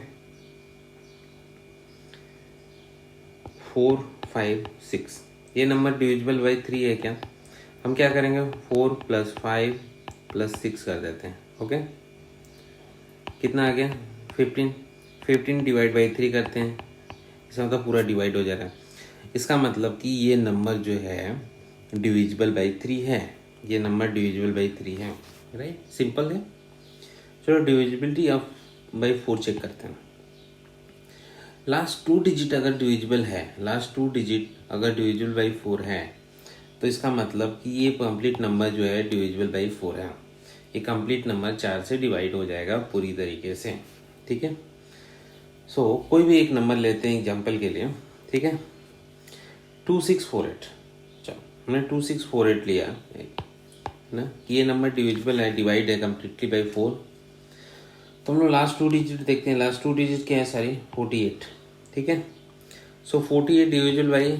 4 5 6, ये नंबर डिविजिबल बाई 3 है क्या। हम क्या करेंगे 4 + 5 + 6 कर देते हैं, ओके। कितना आ गया 15 डिवाइड बाई 3 करते हैं, इसका मतलब पूरा डिवाइड हो जा रहा है। इसका मतलब कि ये नंबर जो है डिविजिबल बाई 3 है, ये नंबर डिविजिबल बाई 3 है, राइट, सिंपल है। चलो डिविजिबिलिटी ऑफ बाई 4 चेक करते हैं। लास्ट 2 डिजिट अगर डिविजिबल है, लास्ट 2 डिजिट अगर डिविजिबल बाई 4 है, तो इसका मतलब कि ये कंप्लीट नंबर जो है डिविजिबल बाई 4 है। ये कंप्लीट नंबर 4 से डिवाइड हो जाएगा पूरी तरीके से, ठीक है। सो कोई भी एक नंबर लेते हैं एग्जांपल के लिए, ठीक है, 2648। चलो हमने 2648 लिया ना कि ये नंबर डिविजिबल है, डिवाइड है कम्प्लीटली बाई 4। तो हम लोग लास्ट 2 डिजिट देखते हैं। लास्ट 2 डिजिट क्या है सारी 48, ठीक है। सो 48 डिविजिबल बाई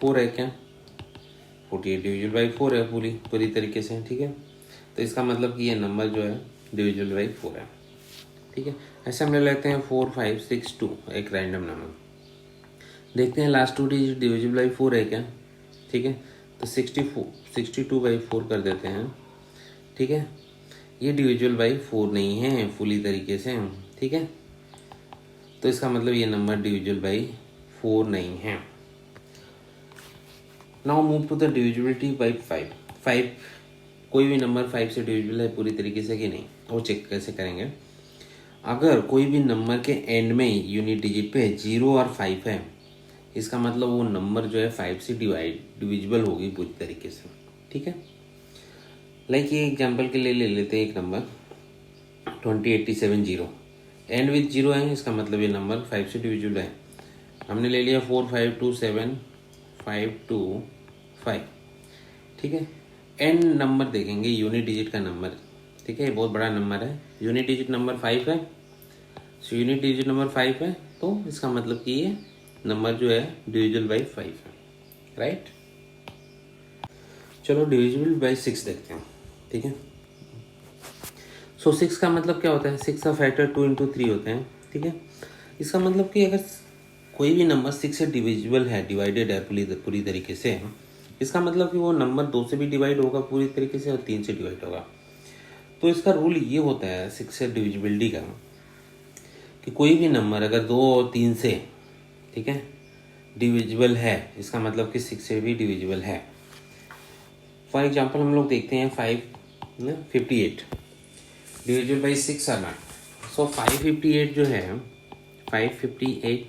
4 है क्या, 48 डिविजिबल बाई 4 है पूरी तरीके से, ठीक है। तो इसका मतलब कि ये नंबर जो है डिविजिबल बाई 4 है, ठीक है। ऐसे हम ले लेते हैं 4 5 6 2, एक रैंडम नंबर देखते हैं। लास्ट 2 डिजिट डिविजिबल बाई 4 है क्या, ठीक है। तो 62 बाई 4 कर देते हैं, ठीक है। ये डिविजिबल बाई 4 नहीं है पूरी तरीके से, ठीक है। तो इसका मतलब ये नंबर डिविजिबल बाई 4 नहीं है। Now move to the divisibility by 5। कोई भी नंबर 5 से डिविजिबल है पूरी तरीके से कि नहीं, वो चेक कैसे करेंगे। अगर कोई भी नंबर के एंड में यूनिट डिजिट पे 0 और 5 है, इसका मतलब वो नंबर जो है 5 से डिविजिबल होगी पूरी तरीके से, ठीक है। लाइक ये एग्जांपल के लिए ले लेते हैं एक नंबर 20870, एंड विथ 0 है, इसका मतलब ये नंबर 5 से डिविजिबल है। हमने ले लिया 4527 ठीक है। एंड नंबर देखेंगे यूनिट डिजिट का नंबर, ठीक है, बहुत बड़ा नंबर है, यूनिट डिजिट नंबर 5 है। सो यूनिट डिजिट नंबर 5 है, तो इसका मतलब कि ये नंबर जो है डिविजिबल बाई 5 है, राइट। चलो डिविजिबल बाई 6 देखते हैं, ठीक है। सो 6 का मतलब क्या होता है, 6 का फैक्टर 2 × 3 होते हैं, ठीक है। इसका मतलब कि अगर कोई भी नंबर 6 से डिविजिबल है, डिवाइडेड है पूरी तरीके से, इसका मतलब कि वो नंबर 2 से भी डिवाइड होगा पूरी तरीके से और 3 से डिवाइड होगा। तो इसका रूल ये होता है 6 से डिविजिबिलिटी का कि कोई भी नंबर अगर 2 और 3 से, ठीक है, डिविजिबल है, इसका मतलब कि 6 से भी डिविजिबल है। फॉर एग्जांपल हम लोग देखते हैं 58 डिविजिबल बाई 6 और 9। सो 558 जो है 558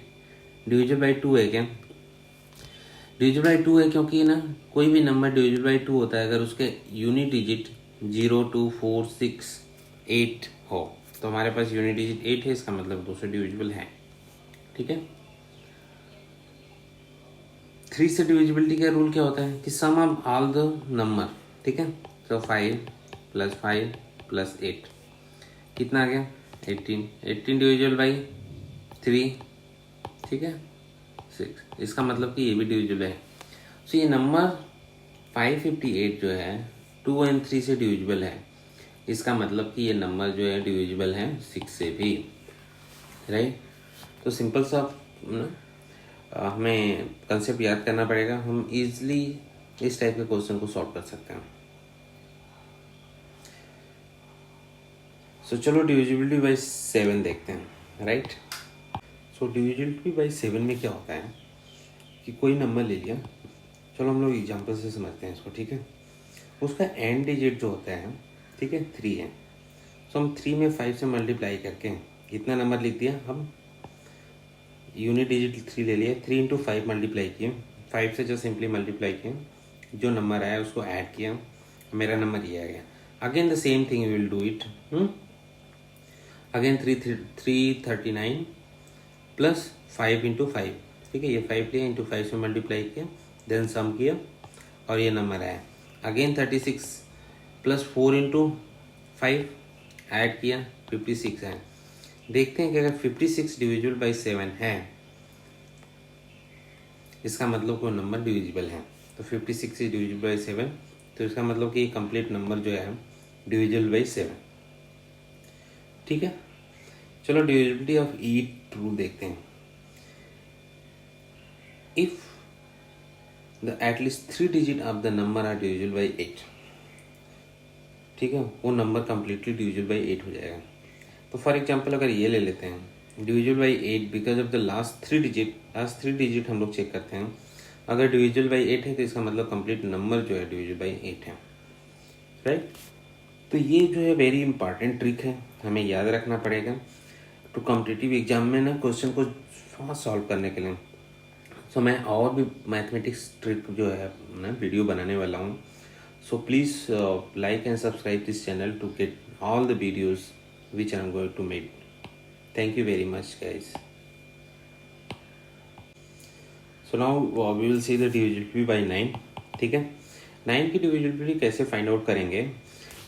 डिविजिबल बाई 2 है क्या, डिविजिबल बाई 2 है, क्योंकि ना कोई भी नंबर डिविजिबल बाई 2 होता है अगर उसके यूनिट डिजिट 0 2 4 6 8 हो, तो हमारे पास यूनिट डिजिट 8 है, इसका मतलब 2 से डिविजिबल है। ठीक है। 3 से डिविजिबिलिटी का रूल क्या होता है कि sum of all the number, ठीक है। तो 5 + 8 कितना आ गया 18, 18 डिविजिबल बाई 3, ठीक है 6, इसका मतलब कि ये भी डिविजिबल है। सो ये नंबर 558 जो है 2 और 3 से डिविजिबल है, इसका मतलब कि ये नंबर जो है डिविजिबल है 6 से भी, राइट। तो सिंपल सा ना हमें कंसेप्ट याद करना पड़ेगा, हम इजीली इस टाइप के क्वेश्चन को सॉल्व कर सकते हैं। सो चलो डिविजिबिलिटी बाई 7 देखते हैं, राइट। सो डिविजिबिलिटी बाई 7 में क्या होता है कि कोई नंबर ले लिया, चलो हम लोग एग्जाम्पल से समझते हैं इसको, ठीक है। उसका एंड डिजिट जो होता है, ठीक है 3 है। सो हम 3 में 5 से मल्टीप्लाई करके कितना नंबर लिख दिया, हम यूनिट डिजिट 3 ले लिया, 3 इंटू 5 मल्टीप्लाई किए, 5 से जो सिंपली मल्टीप्लाई किए, जो नंबर आया उसको ऐड किया, मेरा नंबर ये आ गया। Again the same thing you will do it, again 339 plus 5 into 5, ठीक है। ये 5 लिया, इंटू 5 से मल्टीप्लाई किया, देन सम किया और ये नंबर आया। अगेन 36 प्लस 4 इंटू 5 ऐड किया, 56 है। देखते हैं कि अगर 56 डिविजिबल बाई 7 है, इसका मतलब कोई नंबर डिविजिबल है। तो 56 इज डिविजिबल बाई 7, तो इसका मतलब कि कंप्लीट नंबर जो है डिविजिबल बाई 7, ठीक है। चलो डिविजिबिलिटी ऑफ ईट रूल देखते हैं। If the at least 3 digit of the number are divisible by 8, ठीक है, वो नंबर कंप्लीटली डिविजिबल बाई 8 हो जाएगा। तो फॉर एग्जांपल अगर ये ले लेते हैं divisible by 8 because of the last 3 digit हम लोग चेक करते हैं। अगर डिविजिबल बाई 8 है तो इसका मतलब कंप्लीट नंबर जो है डिविजिबल बाई 8 है, राइट। तो ये जो है वेरी इंपॉर्टेंट ट्रिक है, हमें याद रखना पड़ेगा तो कॉम्पिटिटिव एग्जाम में ना क्वेश्चन को फास्ट सॉल्व करने के लिए। सो मैं और भी मैथमेटिक्स ट्रिक जो है ना वीडियो बनाने वाला हूँ। So please like and subscribe this channel to get all the videos which I am going to make. Thank you very much guys. So now we will see the divisibility by 9, ठीक है। 9 की divisibility कैसे find out करेंगे,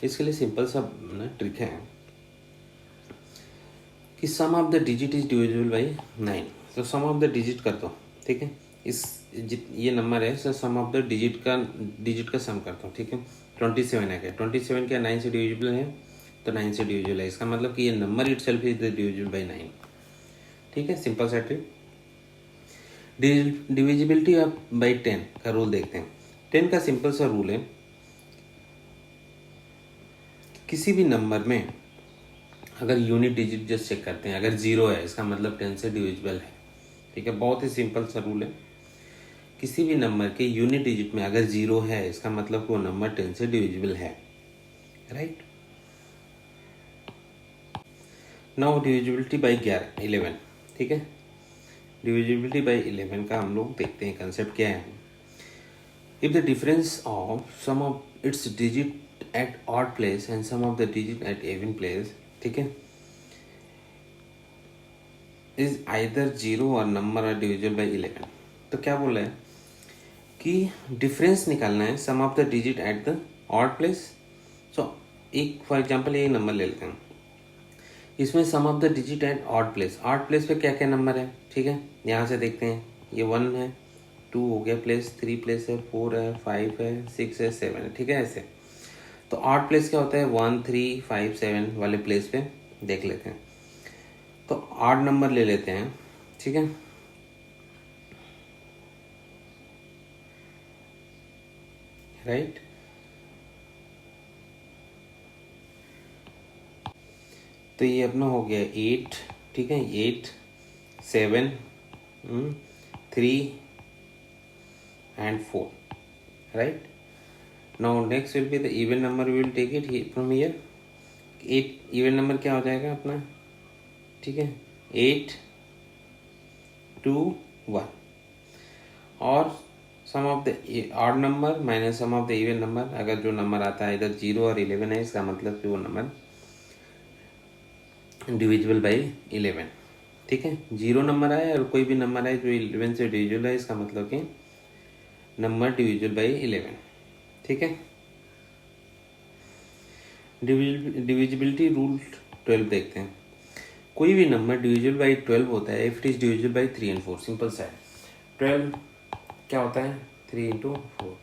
इसके लिए simple सा ना trick है कि sum of the digit is divisible by 9। तो सम ऑफ द डिजिट कर दो, ठीक है। ये नंबर है, sir sum of the digit का सम करता हूँ, ठीक है। 27 है क्या, 27 क्या 9 से डिविजिबल है, तो 9 से डिविजिबल है, इसका मतलब कि ये number itself is divisible by 9, ठीक है। सिंपल सा ट्रिक। डिविजिबिलिटी ऑफ बाई 10 का रूल देखते हैं। 10 का सिंपल सा रूल है, किसी भी नंबर में अगर यूनिट डिजिट जस्ट चेक करते हैं, अगर 0 है इसका मतलब 10 से डिविजिबल है, ठीक है। बहुत ही सिंपल सा रूल है, किसी भी नंबर के यूनिट डिजिट में अगर 0 है इसका मतलब वो नंबर 10 से डिविजिबल है, राइट। नाउ डिविजिबिलिटी बाई 11, ठीक है। डिविजिबिलिटी बाई 11 का हम लोग देखते हैं कंसेप्ट क्या है। If the difference of sum of its digit at odd place and sum of the digit at even place, ठीक है, इज आइदर 0 और नंबर आर डिविजिबल बाई 11। तो क्या बोल रहा है कि डिफरेंस निकालना है sum of the digit at the odd place. So एक फॉर एग्जांपल ये नंबर ले लेते हैं, इसमें sum of the digit at odd place पे क्या क्या नंबर है, ठीक है। यहाँ से देखते हैं, ये 1 है, 2 हो गया प्लेस, 3 प्लेस है, 4 है, 5 है, 6 है, 7 है, ठीक है। ऐसे तो ऑड प्लेस क्या होता है, 1, 3, 5, 7 वाले प्लेस पे देख लेते हैं। तो ऑड नंबर ले लेते हैं, ठीक है। राइट, तो ये अपना हो गया 8, ठीक है। 8, 7, 3 and 4, right. Now next will be the even number, we will take it from here. 8 even number क्या हो जाएगा अपना, ठीक है, 8, 2, 1 और sum of the odd number minus sum of the even number. अगर जो नंबर आता है इधर 0 और 11 है, इसका मतलब कि वो नंबर डिविजिबल बाई 11, ठीक है, 0 नंबर आए और कोई भी नंबर आए जो 11 से डिविजिबल है, इसका मतलब कि नंबर डिविजिबल बाई 11, ठीक है। डिविजिबिलिटी रूल 12 देखते हैं। कोई भी नंबर डिविजिबल बाई 12 होता है if it is divisible by 3 and 4। Simple सा है। 12 क्या होता है, 3 into 4।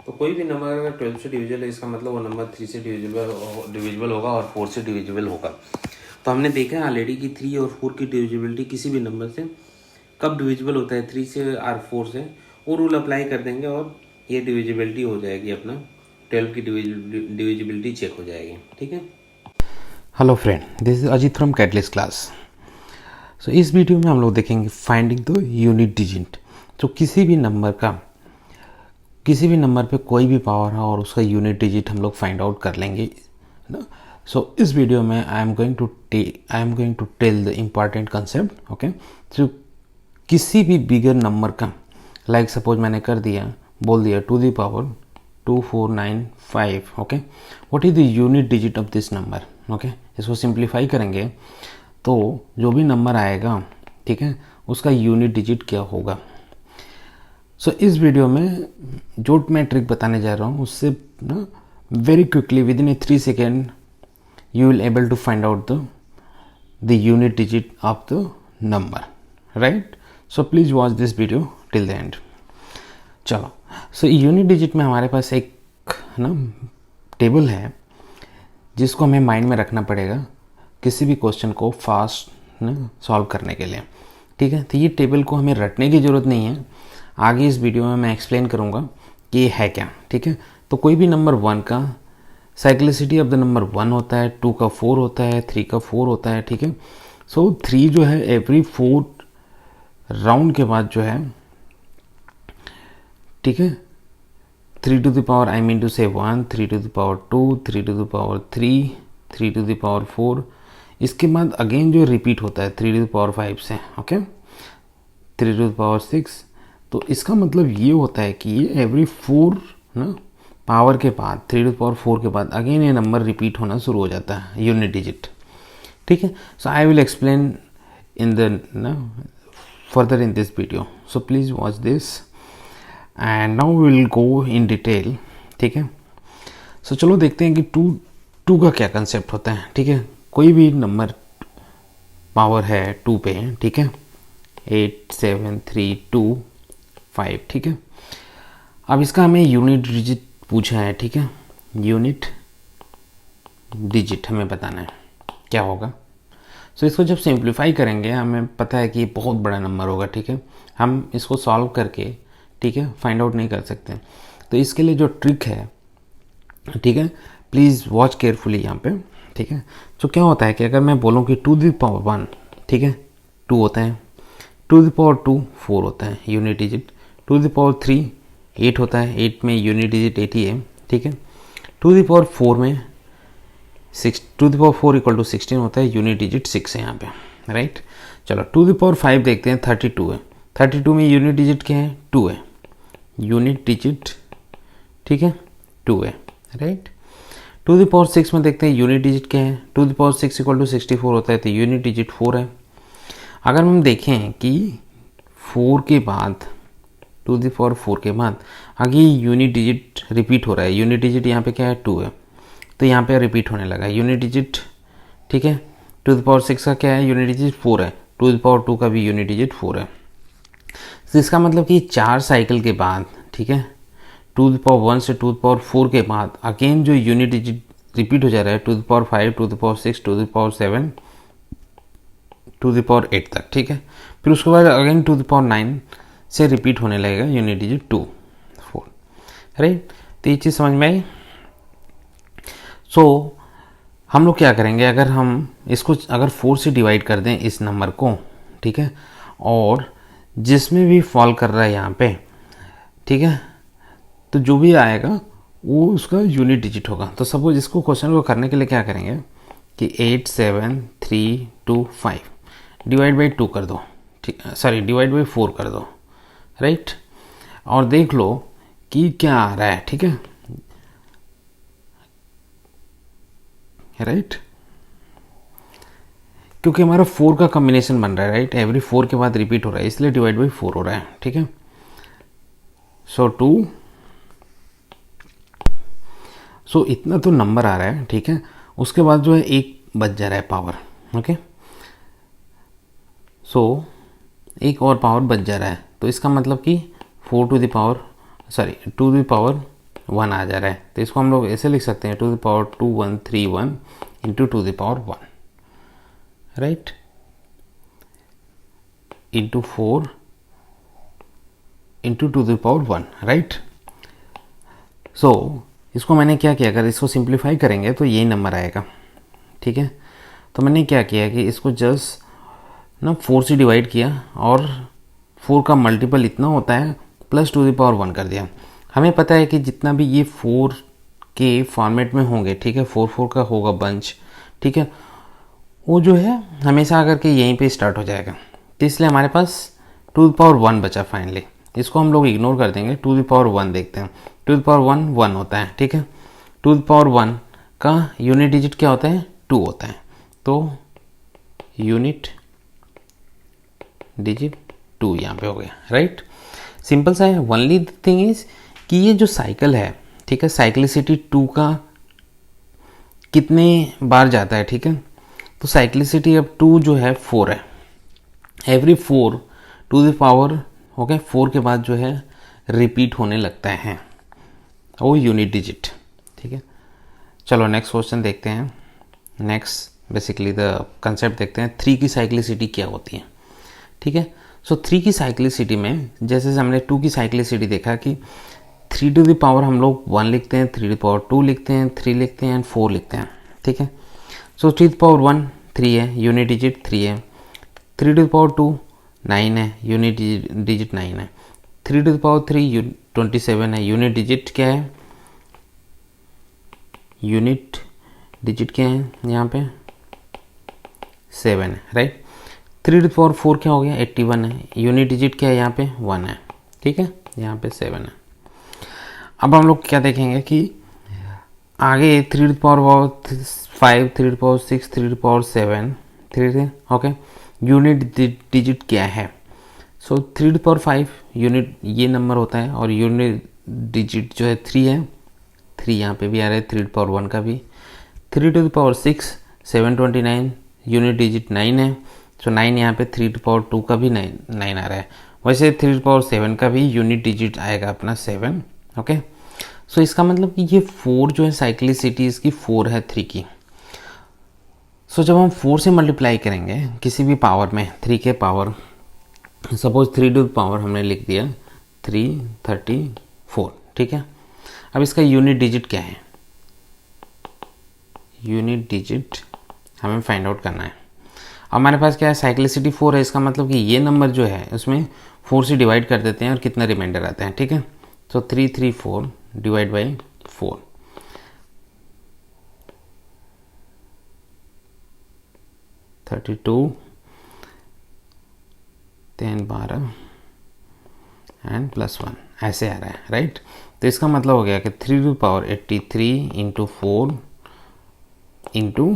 तो कोई भी नंबर अगर 12 से डिविजिबल है, इसका मतलब वो नंबर 3 से डिविजिबल होगा और 4 से डिविजिबल होगा। तो हमने देखा है ऑलरेडी कि 3 और 4 की डिविजिबिलिटी किसी भी नंबर से कब डिविजिबल होता है, 3 से और 4 से, वो रूल अप्लाई कर देंगे और ये डिविजिबिलिटी हो जाएगी, अपना 12 की डिविजिबिलिटी चेक हो जाएगी, ठीक है। Hello friend, this is Ajit from catalyst class. So इस वीडियो में हम लोग देखेंगे फाइंडिंग द यूनिट डिजिट। तो किसी भी नंबर पे कोई भी पावर है और उसका यूनिट डिजिट हम लोग फाइंड आउट कर लेंगे ना। सो इस वीडियो में I am going to tell the important concept. Okay, तो किसी भी बिगर नंबर का, लाइक सपोज मैंने बोल दिया to the power 2495। Okay, what is the unit digit of this number. Okay, इसको सिंप्लीफाई करेंगे तो जो भी नंबर आएगा, ठीक है, उसका यूनिट डिजिट क्या होगा। सो इस वीडियो में जो मैं ट्रिक बताने जा रहा हूँ उससे ना very quickly with in 3 second you will able to find out the unit digit of the number, right? So please watch this video till the end. चलो, so यूनिट डिजिट में हमारे पास एक ना टेबल है जिसको हमें माइंड में रखना पड़ेगा किसी भी क्वेश्चन को फास्ट ना सॉल्व करने के लिए, ठीक है। तो ये टेबल को हमें रटने की ज़रूरत नहीं है, आगे इस वीडियो में मैं एक्सप्लेन करूँगा कि ये है क्या, ठीक है। तो कोई भी नंबर 1 का साइक्लिसिटी ऑफ द नंबर 1 होता है, 2 का 4 होता है, 3 का 4 होता है, ठीक है। सो 3 जो है एवरी 4 राउंड के बाद जो है, ठीक है, 3 to the power, I mean to say 1, 3 to the power 2, 3 to the power 3, 3 to the power 4, इसके बाद अगेन जो रिपीट होता है 3 टू द पावर 5 से, ओके, 3 टू द पावर 6। तो इसका मतलब ये होता है कि ये एवरी 4 ना पावर के बाद, 3 टू द पावर 4 के बाद अगेन ये नंबर रिपीट होना शुरू हो जाता है, यूनिट डिजिट, ठीक है। So I will explain in the ना further in this video, so please watch this and now we will go in detail, ठीक है। सो चलो देखते हैं कि टू का क्या कंसेप्ट होता है, ठीक है। कोई भी नंबर पावर है 2 पे, ठीक है, 8 7 3 2 5, ठीक है। अब इसका हमें यूनिट डिजिट पूछा है, ठीक है, यूनिट डिजिट हमें बताना है क्या होगा। सो इसको जब सिंप्लीफाई करेंगे हमें पता है कि ये बहुत बड़ा नंबर होगा, ठीक है। हम इसको सॉल्व करके, ठीक है, फाइंड आउट नहीं कर सकते। तो इसके लिए जो ट्रिक है, ठीक है, प्लीज़ वॉच केयरफुली यहाँ पे, ठीक है। तो क्या होता है कि अगर मैं बोलूँ कि 2 द पावर 1, ठीक है, 2 होता है, 2 द पावर 2 4 होता है यूनिट डिजिट, 2 द पावर 3 8 होता है, 8 में यूनिट डिजिट 8 ही है, ठीक है। 2 द पावर 4 में 2 द पावर 4 इक्वल टू 16 होता है, यूनिट डिजिट 6 है यहाँ पे, राइट। चलो 2 द पावर 5 देखते हैं, 32 है, 32 में यूनिट डिजिट क्या है, 2 है, यूनिट डिजिट, ठीक है, 2 है, राइट। 2 द पावर 6 में देखते हैं यूनिट डिजिट क्या है, 2 द पावर 6 इक्वल टू 64 होता है, तो यूनिट डिजिट 4 है। अगर हम देखें कि 4 के बाद, 2 द पावर 4 के बाद आगे यूनिट डिजिट रिपीट हो रहा है, यूनिट डिजिट यहाँ पे क्या है, 2 है, तो यहाँ पे रिपीट होने लगा यूनिट डिजिट, ठीक है। 2 द पावर 6 का क्या है, यूनिट डिजिट 4 है, 2 द पावर 2 का भी यूनिट डिजिट 4 है। तो इसका मतलब कि 4 साइकिल के बाद, ठीक है, 2 द पावर 1 से 2 द पावर 4 के बाद अगेन जो यूनिट डिजिट रिपीट हो जा रहा है, 2 the power 5, 2 the power 6, 2 the power 7, 2 the power 8 तक, ठीक है। फिर उसके बाद अगेन 2 द पावर 9 से रिपीट होने लगेगा यूनिट डिजिट 2 4, राइट। तो ये चीज़ समझ में आई। सो हम लोग क्या करेंगे, अगर हम इसको अगर 4 से डिवाइड कर दें इस नंबर को, ठीक है, और जिसमें भी फॉल कर रहा है यहाँ पे, ठीक है, तो जो भी आएगा वो उसका यूनिट डिजिट होगा। तो सपोज इसको क्वेश्चन को करने के लिए क्या करेंगे कि 8 7 3 2 5 डिवाइड बाई 2 कर दो, ठीक, सॉरी डिवाइड बाई 4 कर दो, राइट, और देख लो कि क्या आ रहा है, ठीक है, राइट। क्योंकि हमारा 4 का कॉम्बिनेशन बन रहा है, राइट, एवरी 4 के बाद रिपीट हो रहा है, इसलिए डिवाइड बाई 4 हो रहा है, ठीक है। सो 2, सो इतना तो नंबर आ रहा है, ठीक है। उसके बाद जो है एक बच जा रहा है पावर, ओके। सो एक और पावर बच जा रहा है, तो इसका मतलब कि 4 टू द पावर 1 आ जा रहा है। तो इसको हम लोग ऐसे लिख सकते हैं, to the power 2131 into to the power 1, right, into 4 into to the power 1, right. So इसको मैंने क्या किया, अगर इसको सिंप्लीफाई करेंगे तो यही नंबर आएगा, ठीक है। तो मैंने क्या किया कि इसको जस्ट ना 4 से डिवाइड किया और 4 का मल्टीपल इतना होता है प्लस टू द पावर 1 कर दिया। हमें पता है कि जितना भी ये 4 के फॉर्मेट में होंगे, ठीक है, 4 का होगा बंच, ठीक है, वो जो है हमेशा आकर के यहीं पे स्टार्ट हो जाएगा। तो इसलिए हमारे पास टू द पावर 1 बचा फाइनली। इसको हम लोग इग्नोर कर देंगे, टू द पावर 1 देखते हैं। टू द पावर 1 होता है, ठीक है। टू द पावर 1 का यूनिट डिजिट क्या होता है, 2 होता है। तो यूनिट डिजिट 2 यहाँ पे हो गया, राइट। सिंपल सा है। ओनली थिंग इज कि ये जो साइकिल है, ठीक है, साइक्लिसिटी 2 का कितने बार जाता है, ठीक है। तो साइक्लिसिटी अब 2 जो है 4 है, every 4 to the power, okay, 4 के बाद जो है रिपीट होने लगता है वो यूनिट डिजिट, ठीक है। चलो नेक्स्ट क्वेश्चन देखते हैं। नेक्स्ट बेसिकली द कंसेप्ट देखते हैं, 3 की साइक्लिसिटी क्या होती है, ठीक है। सो 3 की साइक्लिसिटी में जैसे हमने 2 की साइक्लिसिटी देखा कि 3 टू द पावर हम लोग 1 लिखते हैं, 3 टू द पावर 2 लिखते हैं, 3 लिखते हैं एंड 4 लिखते हैं, ठीक है। सो 3 टू द पावर 1 3 है, यूनिट डिजिट 3 है। 3 टू द पावर 2 9 है, यूनिट डिजिट 9 है। 3 टू द पावर 3 27 है, यूनिट डिजिट क्या है, यूनिट डिजिट क्या है यहाँ पे 7 है, राइट। 3 टू द पावर 4 क्या हो गया 81 है, यूनिट डिजिट क्या है यहाँ पे 1 है, ठीक है, यहाँ पे 7 है। अब हम लोग क्या देखेंगे कि आगे 3 to the power 5, 3 to the power 6, 3 to the power 7, 3, okay, unit digit क्या है। So 3 to the power 5 unit ये नंबर होता है और यूनिट डिजिट जो है 3 है, 3 यहाँ पे भी आ रहा है, 3 टू द पावर 1 का भी। 3 to the power 6 729, unit digit 9 है। सो 9 यहाँ पे 3 टू द पावर 2 का भी 9 आ रहा है। वैसे 3 टू द पावर 7 का भी यूनिट डिजिट आएगा अपना 7, ओके। सो इसका मतलब कि ये 4 जो है साइक्लिसिटी इसकी 4 है 3 की। सो जब हम 4 से मल्टीप्लाई करेंगे किसी भी पावर में, 3 के power, suppose 3 to the power हमने लिख दिया 334, ठीक है। अब इसका यूनिट डिजिट क्या है, यूनिट डिजिट हमें फाइंड आउट करना है। हमारे पास क्या है, साइक्लिसिटी 4 है, इसका मतलब कि ये नंबर जो है उसमें 4 से डिवाइड कर देते हैं और कितना रिमाइंडर आता है, ठीक है। तो 334 डिवाइड बाई 4, 32 10 12 एंड प्लस 1 ऐसे आ रहा है, राइट। तो इसका मतलब हो गया कि 3 to power 83 into 4 into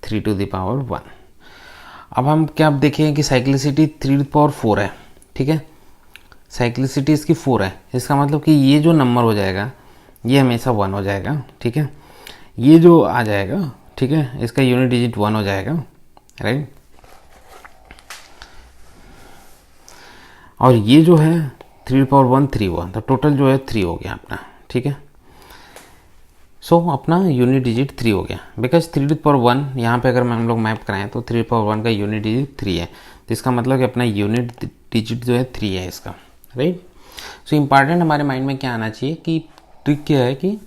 3 to the power 1। अब हम क्या देखें कि साइक्लिसिटी 3 टू पावर 4 है, ठीक है, साइक्लिसिटी इसकी 4 है। इसका मतलब कि ये जो नंबर हो जाएगा ये हमेशा 1 हो जाएगा, ठीक है। ये जो आ जाएगा, ठीक है, इसका यूनिट डिजिट 1 हो जाएगा, राइट। और ये जो है 3 टू पावर 1 3 हुआ, तो टोटल जो है 3 हो गया अपना, ठीक है। सो अपना यूनिट डिजिट 3 हो गया, बिकॉज 3 टू पावर 1 यहाँ पे अगर हम लोग मैप कराएं तो 3 टू पावर 1 का यूनिट डिजिट 3 है। तो इसका मतलब कि अपना यूनिट डिजिट जो है 3 है इसका, राइट। सो इम्पॉर्टेंट हमारे माइंड में क्या आना चाहिए कि ट्रिक क्या है कि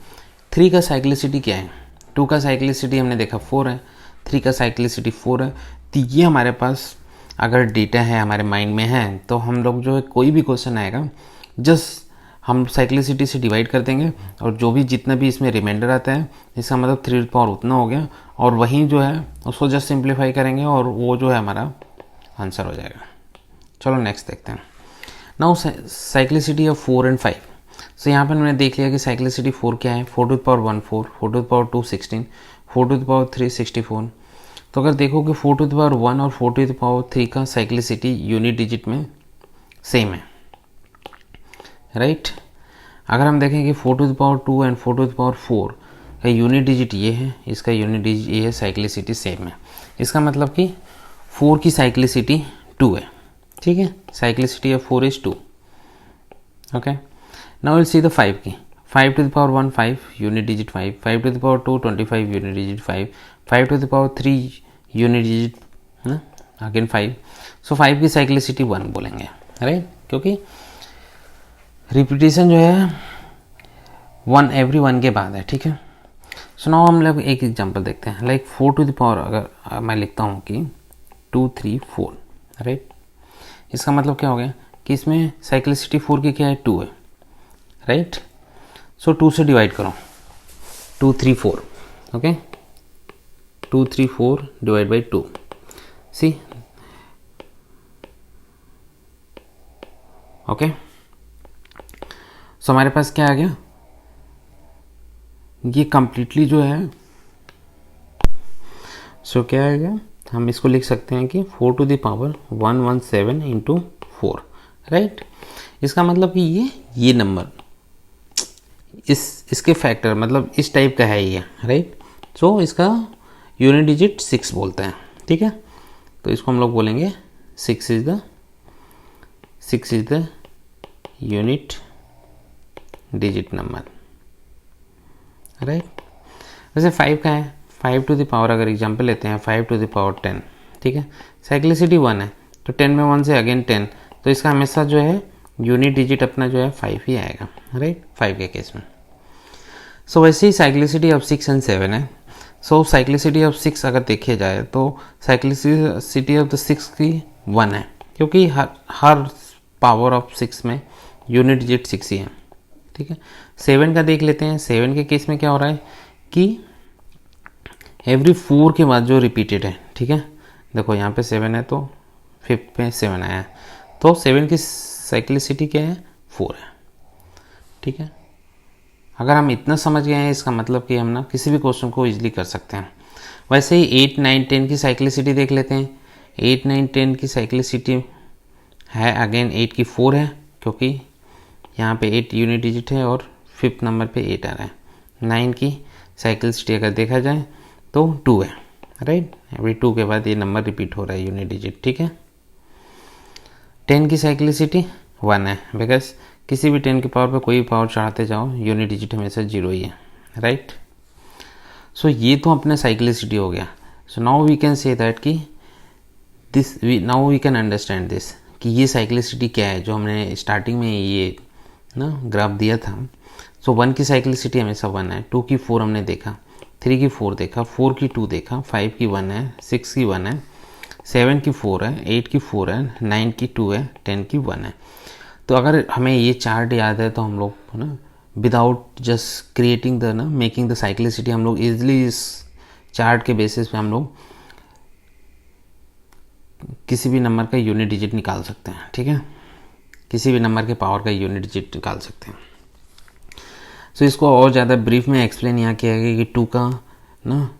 3 का साइक्लिसिटी क्या है, 2 का साइक्लिसिटी हमने देखा 4 है, 3 का साइक्लिसिटी 4 है। तो ये हमारे पास अगर डेटा है हमारे माइंड में है तो हम लोग जो है कोई भी क्वेश्चन आएगा जस्ट हम साइक्लिसिटी से डिवाइड कर देंगे और जो भी जितना भी इसमें रिमाइंडर आता है इसका मतलब 3 टू पावर उतना हो गया और वहीं जो है उसको जस्ट सिंप्लीफाई करेंगे और वो जो है हमारा आंसर हो जाएगा। चलो नेक्स्ट देखते हैं। Now cyclicity of 4 and 5। सो यहाँ पर मैंने देख लिया कि साइक्लिसिटी 4 क्या है, 4 to the power 1 4, 4 to the power 2 16, 4 to the power 3 64, तो अगर देखो कि 4 टू द पावर 1 और 4 टू द पावर 3 का साइक्लिसिटी यूनिट डिजिट में सेम है, राइट। अगर हम देखें कि 4 to the power 2 and 4 to the power 4 का यूनिट डिजिट ये है, इसका यूनिट डिजिट ये है, साइक्लिसिटी सेम है। इसका मतलब कि 4 की साइक्लिसिटी 2 है, ठीक है। Cyclicity of 4 is 2। Okay, now will see the 5 की। 5 to the power 1 5, unit digit 5। 5 to the power 2 25, unit digit 5। 5 to the power 3 unit digit again 5। So 5 की साइक्लिसिटी 1 बोलेंगे, राइट, क्योंकि रिपीटेशन जो है 1 एवरी 1 के बाद है, ठीक है। सो नाउ हम लोग एक एग्जांपल देखते हैं। लाइक 4 टू द पावर, अगर मैं लिखता हूँ कि 2 3 4, राइट। इसका मतलब क्या हो गया कि इसमें साइक्लिसिटी 4 की क्या है, 2 है, राइट। सो 2 से डिवाइड करो, 2 3 4, okay. 2 3 4 divide by 2, see, okay. So हमारे पास क्या आ गया, ये कंप्लीटली जो है, सो क्या आएगा, हम इसको लिख सकते हैं कि 4 to the power 117 into 4, right. इसका मतलब कि ये नंबर इसके फैक्टर मतलब इस टाइप का है ये, राइट। सो इसका यूनिट डिजिट 6 बोलते हैं, ठीक है। तो इसको हम लोग बोलेंगे 6 is the unit digit number, right. वैसे 5 का है, 5 टू द पावर, अगर एग्जांपल लेते हैं 5 टू द पावर 10, ठीक है। साइक्लिसिटी 1 है, तो 10 में 1 से अगेन 10, तो इसका हमेशा जो है यूनिट डिजिट अपना जो है 5 ही आएगा, राइट, 5 के केस में। सो वैसे ही साइक्लिसिटी ऑफ 6 एंड 7 है। सो साइक्लिसिटी ऑफ 6 अगर देखिए जाए तो साइक्लिसिटी ऑफ द 6 की 1 है, क्योंकि हर पावर ऑफ 6 में यूनिट डिजिट 6 ही है, ठीक है। 7 का देख लेते हैं। 7 के केस में क्या हो रहा है कि एवरी 4 के बाद जो रिपीटेड है, ठीक है। देखो यहाँ पे 7 है तो 5th पे 7 आया है, तो 7 की साइक्लिसिटी क्या है, 4 है, ठीक है। अगर हम इतना समझ गए हैं, इसका मतलब कि हम ना किसी भी क्वेश्चन को इजीली कर सकते हैं। वैसे ही 8 9 10 की साइक्लिसिटी देख लेते हैं। 8 9 10 की साइक्लिसिटी है अगेन 8 की 4 है, क्योंकि यहाँ पे 8 यूनिट डिजिट है और 5th नंबर पे 8 आ रहा है। 9 की साइक्लिसिटी अगर देखा जाए तो 2 है, राइट। अभी 2 के बाद ये नंबर रिपीट हो रहा है यूनिट डिजिट, ठीक है। 10 की साइक्लिसिटी 1 है, बिकॉज किसी भी 10 की पावर पे कोई पावर चढ़ाते जाओ यूनिट डिजिट हमेशा 0 ही है, राइट। सो ये तो अपना साइक्लिसिटी हो गया। So now we can say that कि now we can understand this कि ये साइक्लिसिटी क्या है, जो हमने स्टार्टिंग में ये ना ग्राफ दिया था। सो 1 की साइक्लिसिटी हमेशा 1 है, 2 की 4 हमने देखा, 3 की 4 देखा, 4 की 2 देखा, 5 की 1 है, 6 की 1 है, 7 की 4 है, 8 की 4 है, 9 की 2 है, 10 की 1 है। तो अगर हमें ये चार्ट याद है तो हम लोग ना विदाउट जस्ट क्रिएटिंग द ना मेकिंग द साइक्लिसिटी, हम लोग इजिली इस चार्ट के बेसिस पे हम लोग किसी भी नंबर का यूनिट डिजिट निकाल सकते हैं, ठीक है। किसी भी नंबर के पावर का यूनिट डिजिट निकाल सकते हैं। सो इसको और ज़्यादा ब्रीफ में एक्सप्लेन यहाँ किया गया कि 2 का ना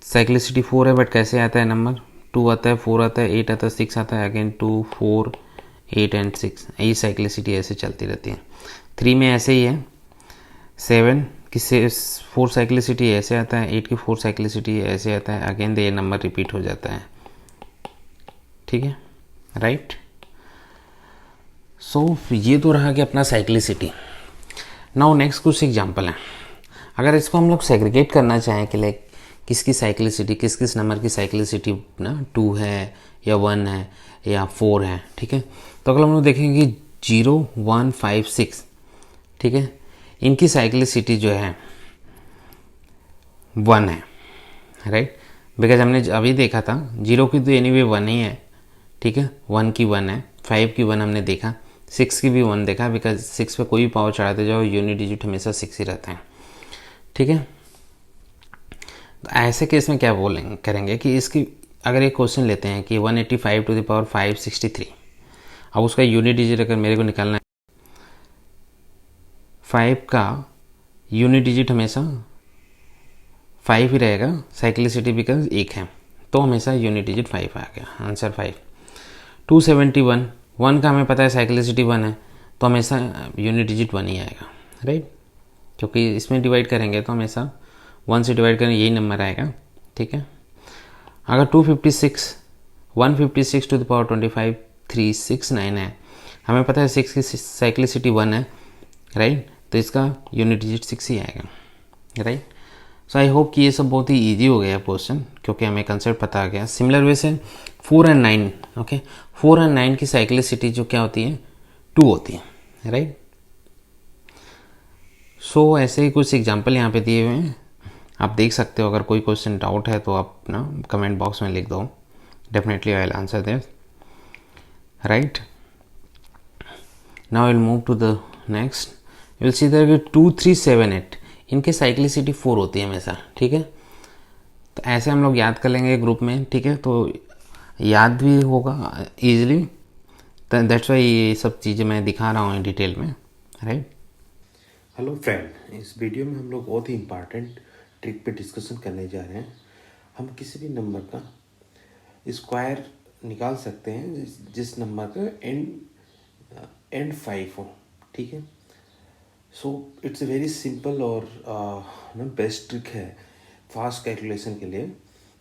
साइक्लिसिटी 4 है, बट कैसे आता है नंबर, 2 आता है, 4 आता है, 8 आता है, 6 आता है, अगेन 2 4 8 एंड 6, यही साइक्लिसिटी ऐसे चलती रहती है। 3 में ऐसे ही है, 7 की 4 साइक्लिसिटी ऐसे आता है, 8 की 4 साइक्लिसिटी ऐसे आता है, अगेन ये नंबर रिपीट हो जाता है, ठीक है, राइट। सो ये तो रहा कि अपना साइक्लिसिटी। नाउ नेक्स्ट कुछ एग्जांपल है। अगर इसको हम लोग सेग्रीगेट करना चाहें कि लाइक किसकी साइक्लिसिटी, किस किस नंबर की साइक्लिसिटी ना 2 है या 1 है या 4 है, ठीक है। तो अगर हम लोग देखेंगे 0 1 5 6, ठीक है, इनकी साइक्लिसिटी जो है 1 है, राइट। बिकॉज हमने अभी देखा था 0 की तो एनीवे 1 ही है, ठीक है, 1 की 1 है, 5 की 1 हमने देखा, 6 की भी 1 देखा, बिकॉज 6 पे कोई भी पावर चढ़ाते जाओ यूनिट डिजिट हमेशा 6 ही रहता है, ठीक है। तो ऐसे केस में क्या बोलेंगे करेंगे कि इसकी अगर एक क्वेश्चन लेते हैं कि 185 टू द पावर 563, अब उसका यूनिट डिजिट अगर मेरे को निकालना है, 5 का यूनिट डिजिट हमेशा 5 ही रहेगा, साइक्लिसिटी बिकॉज 1 है, तो हमेशा यूनिट डिजिट 5 आ गया, आंसर 5। 271, 1 का हमें पता है साइक्लिसिटी 1 है, तो हमेशा यूनिट डिजिट 1 ही आएगा, राइट, क्योंकि इसमें डिवाइड करेंगे तो हमेशा 1 से डिवाइड करेंगे यही नंबर आएगा, ठीक है। अगर 256, 156 टू द पावर 25 369 है, हमें पता है 6 की साइक्लिसिटी 1 है, राइट, तो इसका यूनिट डिजिट 6 ही आएगा, राइट। सो आई होप कि ये सब बहुत ही ईजी हो गया क्वेश्चन, क्योंकि हमें कंसेप्ट पता आ गया। सिमिलर वे से 4 एंड 9, ओके, 4 एंड 9 की साइक्लिसिटी जो क्या होती है, 2 होती है, राइट। सो ऐसे ही कुछ एग्जाम्पल यहाँ पे दिए हुए हैं, आप देख सकते हो। अगर कोई क्वेश्चन डाउट है तो आप ना कमेंट बॉक्स में लिख दो, definitely I will answer this, right. Now I will move to the next. You will see that 2 3 7 8 इनके साइक्लिसिटी 4 होती है हमेशा, ठीक है। तो ऐसे हम लोग याद कर लेंगे ग्रुप में, ठीक है, तो याद भी होगा ईजिली, दैट्स वाई ये सब चीज़ें मैं दिखा रहा हूँ डिटेल में, राइट। हेलो फ्रेंड, इस वीडियो में हम लोग बहुत ही इम्पॉर्टेंट ट्रिक पे डिस्कशन करने जा रहे हैं। हम किसी भी नंबर का स्क्वायर निकाल सकते हैं जिस नंबर का एंड 5 हो, ठीक है। So it's a very simple और ना बेस्ट ट्रिक है फास्ट कैलकुलेशन के लिए,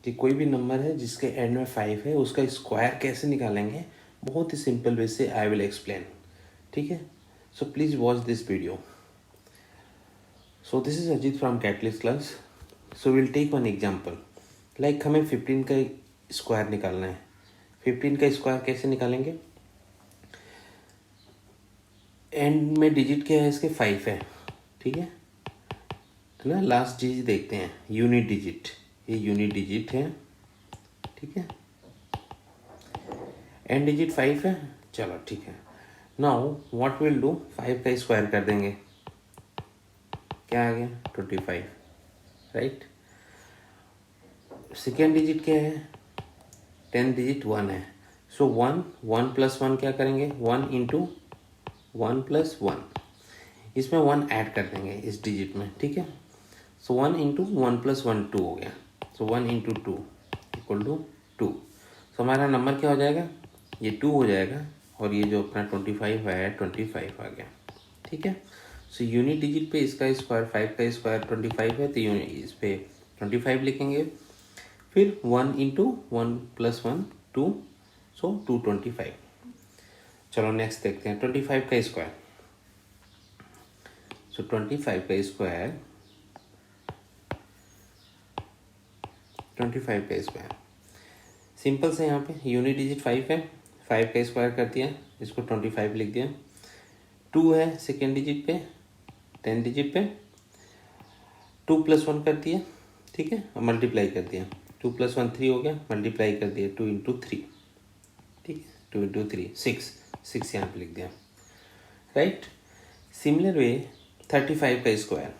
कि कोई भी नंबर है जिसके एंड में 5 है उसका स्क्वायर कैसे निकालेंगे, बहुत ही सिंपल वे से आई विल एक्सप्लेन, ठीक है। सो please watch this video. So this is Ajit from Catalyst Class. So we'll take one example. Like हमें 15 का स्क्वायर निकालना है। 15 का स्क्वायर कैसे निकालेंगे? एंड में डिजिट क्या है इसके, 5 है, ठीक है। तो ना लास्ट डिजिट देखते हैं, यूनिट डिजिट, ये यूनिट डिजिट है, ठीक है। एंड डिजिट 5 है, चलो ठीक है। नाउ व्हाट विल डू, 5 का स्क्वायर कर देंगे, क्या आ गया 25, राइट। सेकेंड डिजिट क्या है, 10 डिजिट 1 है, सो 1 प्लस 1 क्या करेंगे, 1 इंटू 1 प्लस 1, इसमें 1 ऐड कर देंगे इस डिजिट में, ठीक है। सो 1 इंटू 1 प्लस 1 2 हो गया, सो 1 इंटू 2 इक्वल टू 2। सो हमारा नंबर क्या हो जाएगा, ये 2 हो जाएगा, और ये जो अपना 25 है 25 आ गया, ठीक है। सो यूनिट डिजिट पे इसका स्क्वायर 5 का स्क्वायर 25 है, तो यूनिट इस पे 25 लिखेंगे, फिर 1 इंटू 1 प्लस 1 2, सो 225। चलो नेक्स्ट देखते हैं 25 का स्क्वायर। सो 25 का स्क्वायर, 25 का स्क्वायर सिंपल से, यहाँ पे यूनिट डिजिट 5 है, 5 का स्क्वायर कर दिया, इसको 25 लिख दिया। 2 है सेकेंड डिजिट पे, 10 डिजिट पे, 2 प्लस 1 कर दिया, ठीक है, और मल्टीप्लाई कर दिया, 2 प्लस 1 3 हो गया, मल्टीप्लाई कर दिया 2 इंटू 3, ठीक है, 2 इंटू 3 6 यहाँ पे लिख दिया, राइट। सिमिलर वे 35 का स्क्वायर,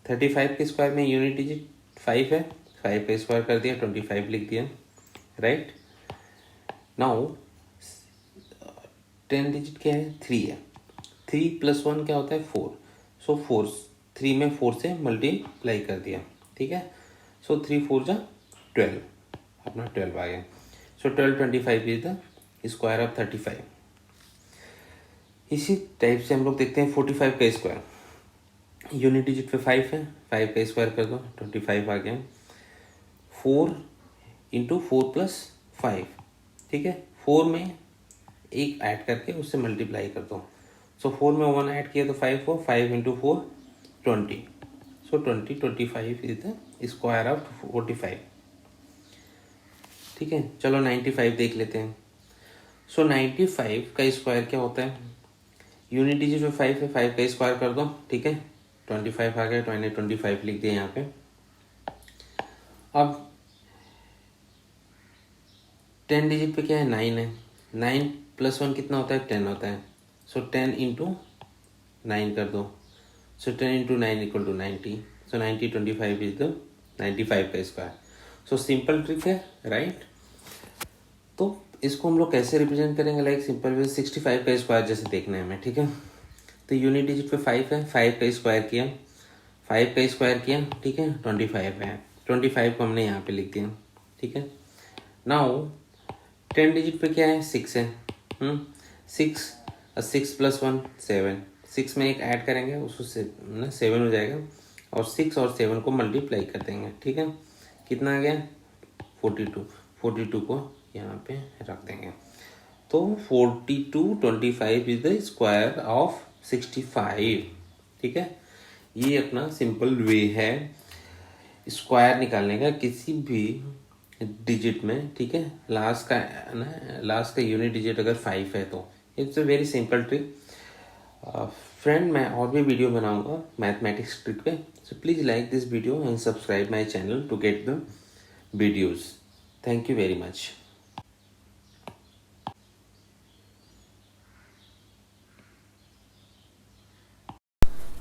35 के स्क्वायर में यूनिट डिजिट 5 है, 5 का स्क्वायर कर दिया, 25 लिख दिया, राइट। नाउ 10 डिजिट क्या है, 3 है, 3 प्लस 1 क्या होता है 4, सो 4 3 में 4 से मल्टीप्लाई कर दिया, ठीक है। सो 3 4 जा 12, अपना 12 आ गया। सो 12 25 इज द स्क्वायर ऑफ 35। इसी टाइप से हम लोग देखते हैं 45 का स्क्वायर, यूनिट डिजिट पे 5 है, 5 का स्क्वायर कर दो 25 आ गया, 4 इंटू 4 प्लस 5, ठीक है, 4 में एक ऐड करके उससे मल्टीप्लाई कर दो, सो 4 में 1 ऐड किया तो 5 हो, 5 into 4 20, so 25 is the square of 45, ठीक है। चलो 95 देख लेते हैं। सो 95 का स्क्वायर क्या होता है, यूनिट डिजिट में 5 है, 5 का स्क्वायर कर दो, ठीक है, 25 आ गया, 25 लिख दिया यहाँ पे। अब 10 डिजिट पे क्या है, 9 है, 9 प्लस 1 कितना होता है, 10 होता है, सो 10 इंटू 9 कर दो, so 10 into 9 equal to 90, so 90 25 is the 95 का स्क्वायर। सो सिंपल ट्रिक है, राइट। तो इसको हम लोग कैसे रिप्रेजेंट करेंगे, लाइक सिंपल वे 65 का स्क्वायर जैसे देखना है हमें, ठीक है। तो यूनिट डिजिट पे 5 है, 5 का स्क्वायर किया, 5 का स्क्वायर किया, ठीक है, 25 है, 25 को हमने यहाँ पे लिख दिया, ठीक है। नाउ 10 डिजिट पे क्या है, 6 है। 6 6 + 1 7, 6 में एक ऐड करेंगे उसको 7 हो जाएगा, और 6 और 7 को मल्टीप्लाई कर देंगे। ठीक है, कितना आ गया 42 को यहाँ पे रख देंगे। तो 4225 इज द स्क्वायर ऑफ 65। ठीक है, ये अपना सिंपल वे है स्क्वायर निकालने का किसी भी डिजिट में। ठीक है, लास्ट का यूनिट डिजिट अगर 5 है तो it's a very simple trick. Friend, मैं और भी वीडियो बनाऊंगा मैथमेटिक्स ट्रिक पे, so please like this video and subscribe my channel to get the videos. Thank you very much.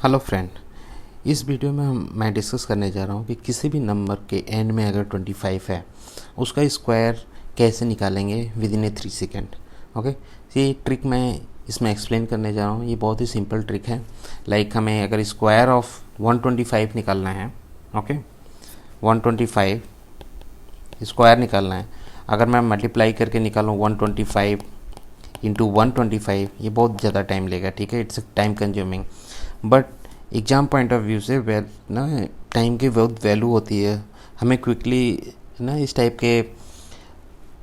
Hello friend, इस वीडियो में मैं डिस्कस करने जा रहा हूँ कि किसी भी नंबर के एंड में अगर 25 है उसका स्क्वायर कैसे निकालेंगे with in A 3 second. Okay, ये ट्रिक मैं इसमें एक्सप्लेन करने जा रहा हूँ। ये बहुत ही सिंपल ट्रिक है। लाइक हमें अगर स्क्वायर ऑफ 125 निकालना है, ओके 125 स्क्वायर निकालना है, अगर मैं मल्टीप्लाई करके निकालूँ 125 इंटू 125, ये बहुत ज़्यादा टाइम लेगा। ठीक है, it's time consuming, but exam point of view से ना टाइम की बहुत वैल्यू होती है। हमें क्विकली ना इस टाइप के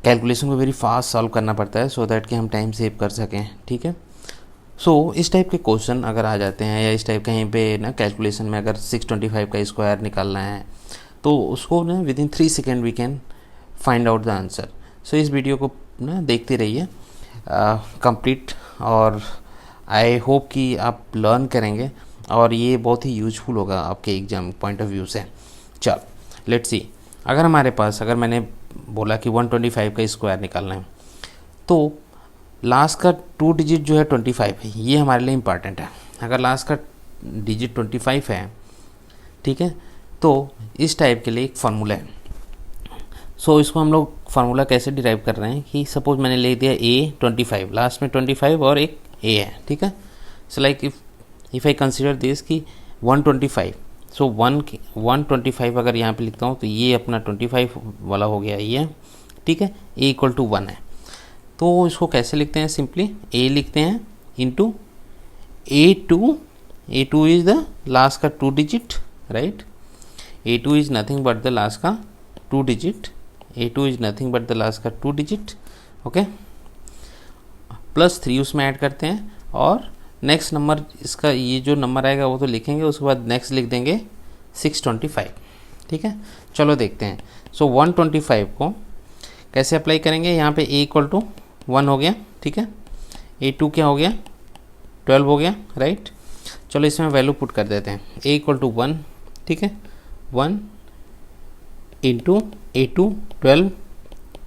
कैलकुलेशन को वेरी फास्ट सॉल्व करना पड़ता है सो दैट कि हम टाइम सेव कर सकें। ठीक है, सो इस टाइप के क्वेश्चन अगर आ जाते हैं या इस टाइप कहीं पे ना कैलकुलेशन में अगर 625 का स्क्वायर निकालना है तो उसको ना within 3 second we can find out the answer. So इस वीडियो को ना देखते रहिए कंप्लीट, और आई होप कि आप लर्न करेंगे और ये बहुत ही यूजफुल होगा आपके एग्ज़ाम पॉइंट ऑफ व्यू से। चल लेट्स सी, अगर हमारे पास, अगर मैंने बोला कि 125 का स्क्वायर निकालना है तो लास्ट का 2 डिजिट जो है 25 है, ये हमारे लिए इम्पॉर्टेंट है। अगर लास्ट का डिजिट 25 है, ठीक है, तो इस टाइप के लिए एक फार्मूला है। सो इसको हम लोग फार्मूला कैसे डिराइव कर रहे हैं कि सपोज मैंने ले दिया A25, लास्ट में 25 और एक A है। ठीक है, so like if I consider this कि 125, सो 125 अगर यहाँ पे लिखता हूँ तो ये अपना 25 वाला हो गया ये। ठीक है, A = 1 है, तो इसको कैसे लिखते हैं, सिंपली A लिखते हैं into A2 is the last का 2 digit, right. A2 is nothing but the last का 2 digit, A2 is nothing but the last का 2 डिजिट, ओके, +3 उसमें ऐड करते हैं, और नेक्स्ट नंबर इसका ये जो नंबर आएगा वो तो लिखेंगे, उसके बाद नेक्स्ट लिख देंगे 625। ठीक है, चलो देखते हैं। सो 125 को कैसे अप्लाई करेंगे, यहाँ पे A = 1 हो गया। ठीक है, A2 क्या हो गया 12 हो गया, राइट। चलो इसमें वैल्यू पुट कर देते हैं, A = 1। ठीक है, 1 इंटू A2 12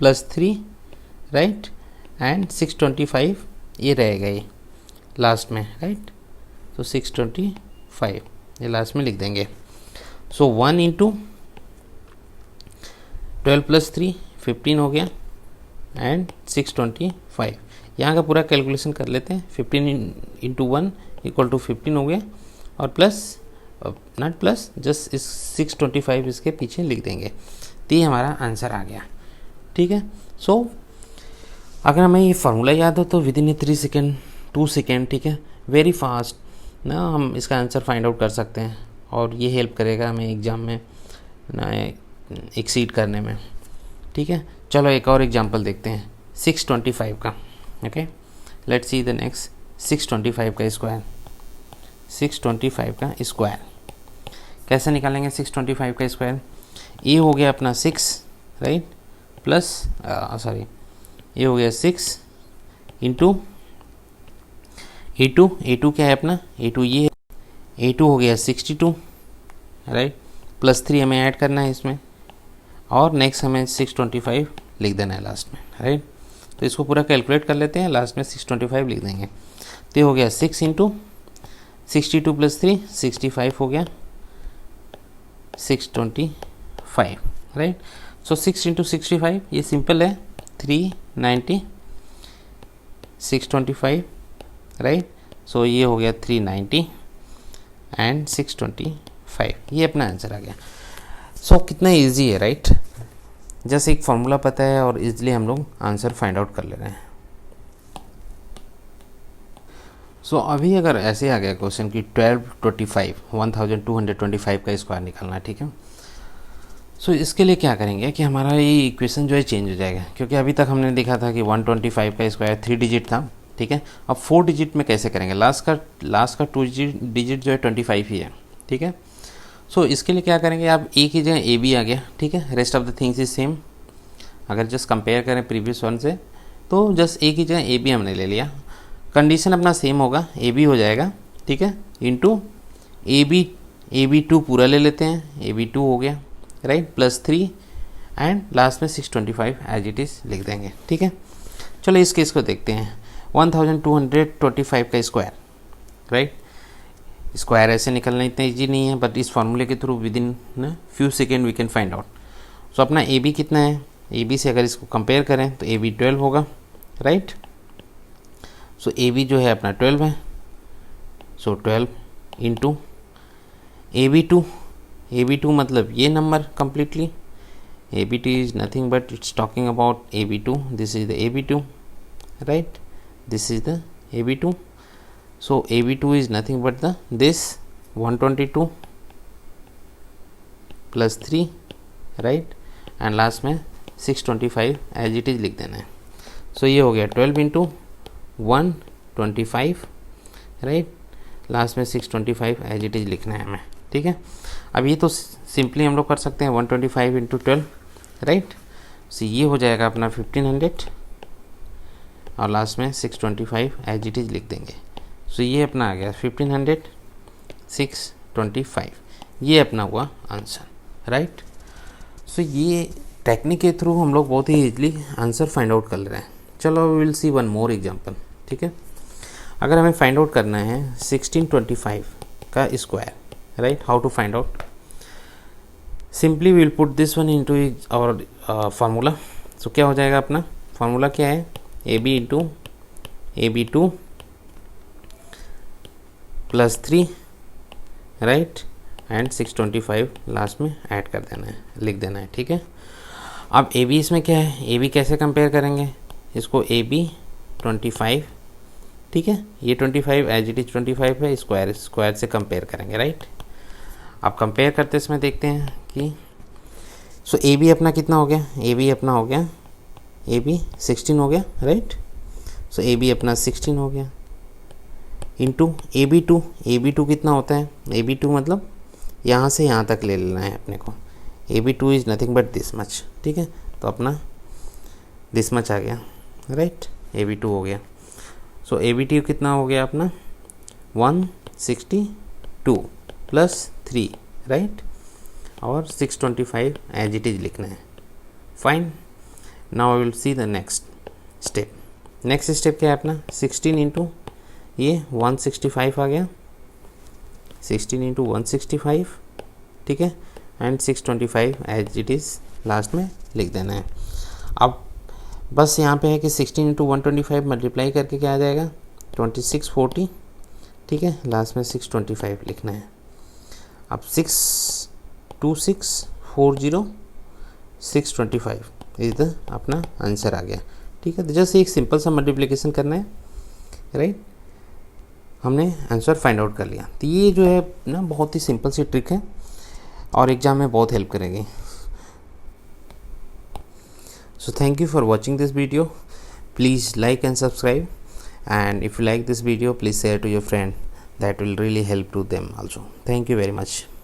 +3, राइट, एंड 625 ये रहेगा ये लास्ट में, राइट। तो 625 ये लास्ट में लिख देंगे। सो 1 इंटू 12 +3 15 हो गया, एंड 625 यहाँ का पूरा कैलकुलेशन कर लेते हैं। 15 इंटू 1 = 15 हो गया, और प्लस नॉट प्लस, जस्ट इस 625 इसके पीछे लिख देंगे, तो ये हमारा आंसर आ गया। ठीक है, सो अगर हमें ये फार्मूला याद हो तो विद इन 3 सेकेंड 2 सेकेंड, ठीक है, वेरी फास्ट ना हम इसका आंसर फाइंड आउट कर सकते हैं, और ये हेल्प करेगा हमें एग्ज़ाम में ना एक्सीड करने में। ठीक है, चलो एक और एग्जांपल देखते हैं 625 का। Okay, let's see the next 625 का स्क्वायर। 625 का स्क्वायर कैसे निकालेंगे, 625 का स्क्वायर, ये हो गया अपना 6, राइट, प्लस सॉरी ये हो गया 6 इंटू A2 क्या है अपना, A2 ये है, A2 हो गया 62, राइट, +3 हमें ऐड करना है इसमें, और नेक्स्ट हमें 625 लिख देना है लास्ट में, राइट। तो इसको पूरा कैलकुलेट कर लेते हैं, लास्ट में 625 लिख देंगे। तो ये हो गया 6 इंटू 62 +3 65 हो गया 625, राइट। सो 6 इंटू 65 ये सिंपल है 390, 625, राइट। सो ये हो गया 390 एंड 625, ये अपना आंसर आ गया। सो कितना इजी है, राइट। जस्ट एक फार्मूला पता है और इजीली हम लोग आंसर फाइंड आउट कर ले रहे हैं। सो अभी अगर ऐसे आ गया क्वेश्चन कि 1225 का स्क्वायर निकालना है, ठीक है। सो इसके लिए क्या करेंगे कि हमारा ये इक्वेशन जो है चेंज हो जाएगा, क्योंकि अभी तक हमने देखा था कि 125 का स्क्वायर 3 डिजिट था, ठीक है। अब 4 डिजिट में कैसे करेंगे, लास्ट का 2 डिजिट जो है 25 ही है, ठीक है। सो इसके लिए क्या करेंगे, आप ए की जगह ए बी आ गया, ठीक है, rest of the things is same. अगर जस्ट कंपेयर करें प्रीवियस वन से तो जस्ट ए की जगह ए बी हमने ले लिया, कंडीशन अपना सेम होगा, ए बी हो जाएगा, ठीक है, इंटू ए बी 2 पूरा ले लेते हैं, ए बी 2 हो गया, राइट, प्लस 3 एंड लास्ट में 625 एज इट इज़ लिख देंगे, ठीक है। चलो इस केस को देखते हैं, 1225 का स्क्वायर, राइट। स्क्वायर ऐसे निकलना इतना ईजी नहीं है, बट इस फॉर्मूले के through within few second we can find out. So अपना ए बी कितना है, ए बी से अगर इसको कंपेयर करें तो ए बी 12 होगा, राइट। सो ए बी जो है अपना 12 है, सो 12 इंटू ए बी 2 मतलब ये number completely, A B 2 is nothing but it's talking about A B 2, this is the A B 2, right, this is the A B 2, so A B 2 is nothing but this 122 plus 3, right, and last में 625 as it is लिख देना है। so ये हो गया 12 into 125, right, last में 625 as it is लिखना है हमें, ठीक है। अब ये तो सिंपली हम लोग कर सकते हैं 125 इंटू 12, राइट। सो ये हो जाएगा अपना 1500 और लास्ट में 625 एज इट इज़ लिख देंगे। सो ये अपना आ गया 1500 625, ये अपना हुआ आंसर, राइट। सो ये टेक्निक के थ्रू हम लोग बहुत ही ईजिली आंसर फाइंड आउट कर ले रहे हैं। चलो we will see one more example, ठीक है। अगर हमें फाइंड आउट करना है 1625 का square, right, how to find out, simply we will put this one into our formula. So क्या हो जाएगा, अपना फार्मूला क्या है, A B into A B 2 plus 3, right, and 625 last में ऐड कर देना है, लिख देना है, ठीक है। अब ए बी इसमें क्या है, ए बी कैसे कंपेयर करेंगे इसको, ए बी 25, ठीक है, ये 25 एज इट इज 25 है, स्क्वायर से कंपेयर करेंगे, राइट। अब कंपेयर करते इसमें देखते हैं कि सो ए बी अपना कितना हो गया, ए बी अपना हो गया, ए बी 16 हो गया, राइट। सो ए बी अपना 16 हो गया इंटू ए बी 2 कितना होता है, ए बी 2 मतलब यहाँ से यहाँ तक ले लेना है अपने को, A B 2 is nothing but this much, ठीक है। तो अपना दिस मच आ गया, राइट, ए बी 2 हो गया। सो ए बी 2 कितना हो गया अपना 162 प्लस 3, राइट, और 625 एज इट इज़ लिखना है, fine. Now I will see the next step. Next step क्या है अपना, 16 इंटू ये 165 आ गया, 16 इंटू 165, ठीक है, and 625 as it is last में लिख देना है। अब बस यहाँ पे है कि 16 इंटू 125 मल्टीप्लाई करके क्या आ जाएगा 2640, ठीक है, लास्ट में 625 लिखना है। अब 62640 625 इज द अपना आंसर आ गया, ठीक है। तो जस्ट एक सिंपल सा मल्टीप्लिकेशन करना है, राइट, हमने आंसर फाइंड आउट कर लिया। तो ये जो है ना बहुत ही सिंपल सी ट्रिक है और एग्जाम में बहुत हेल्प करेगी। So thank you for watching this video. Please like and subscribe, and if you like this video please share to your friend, that will really help to them also. Thank you very much.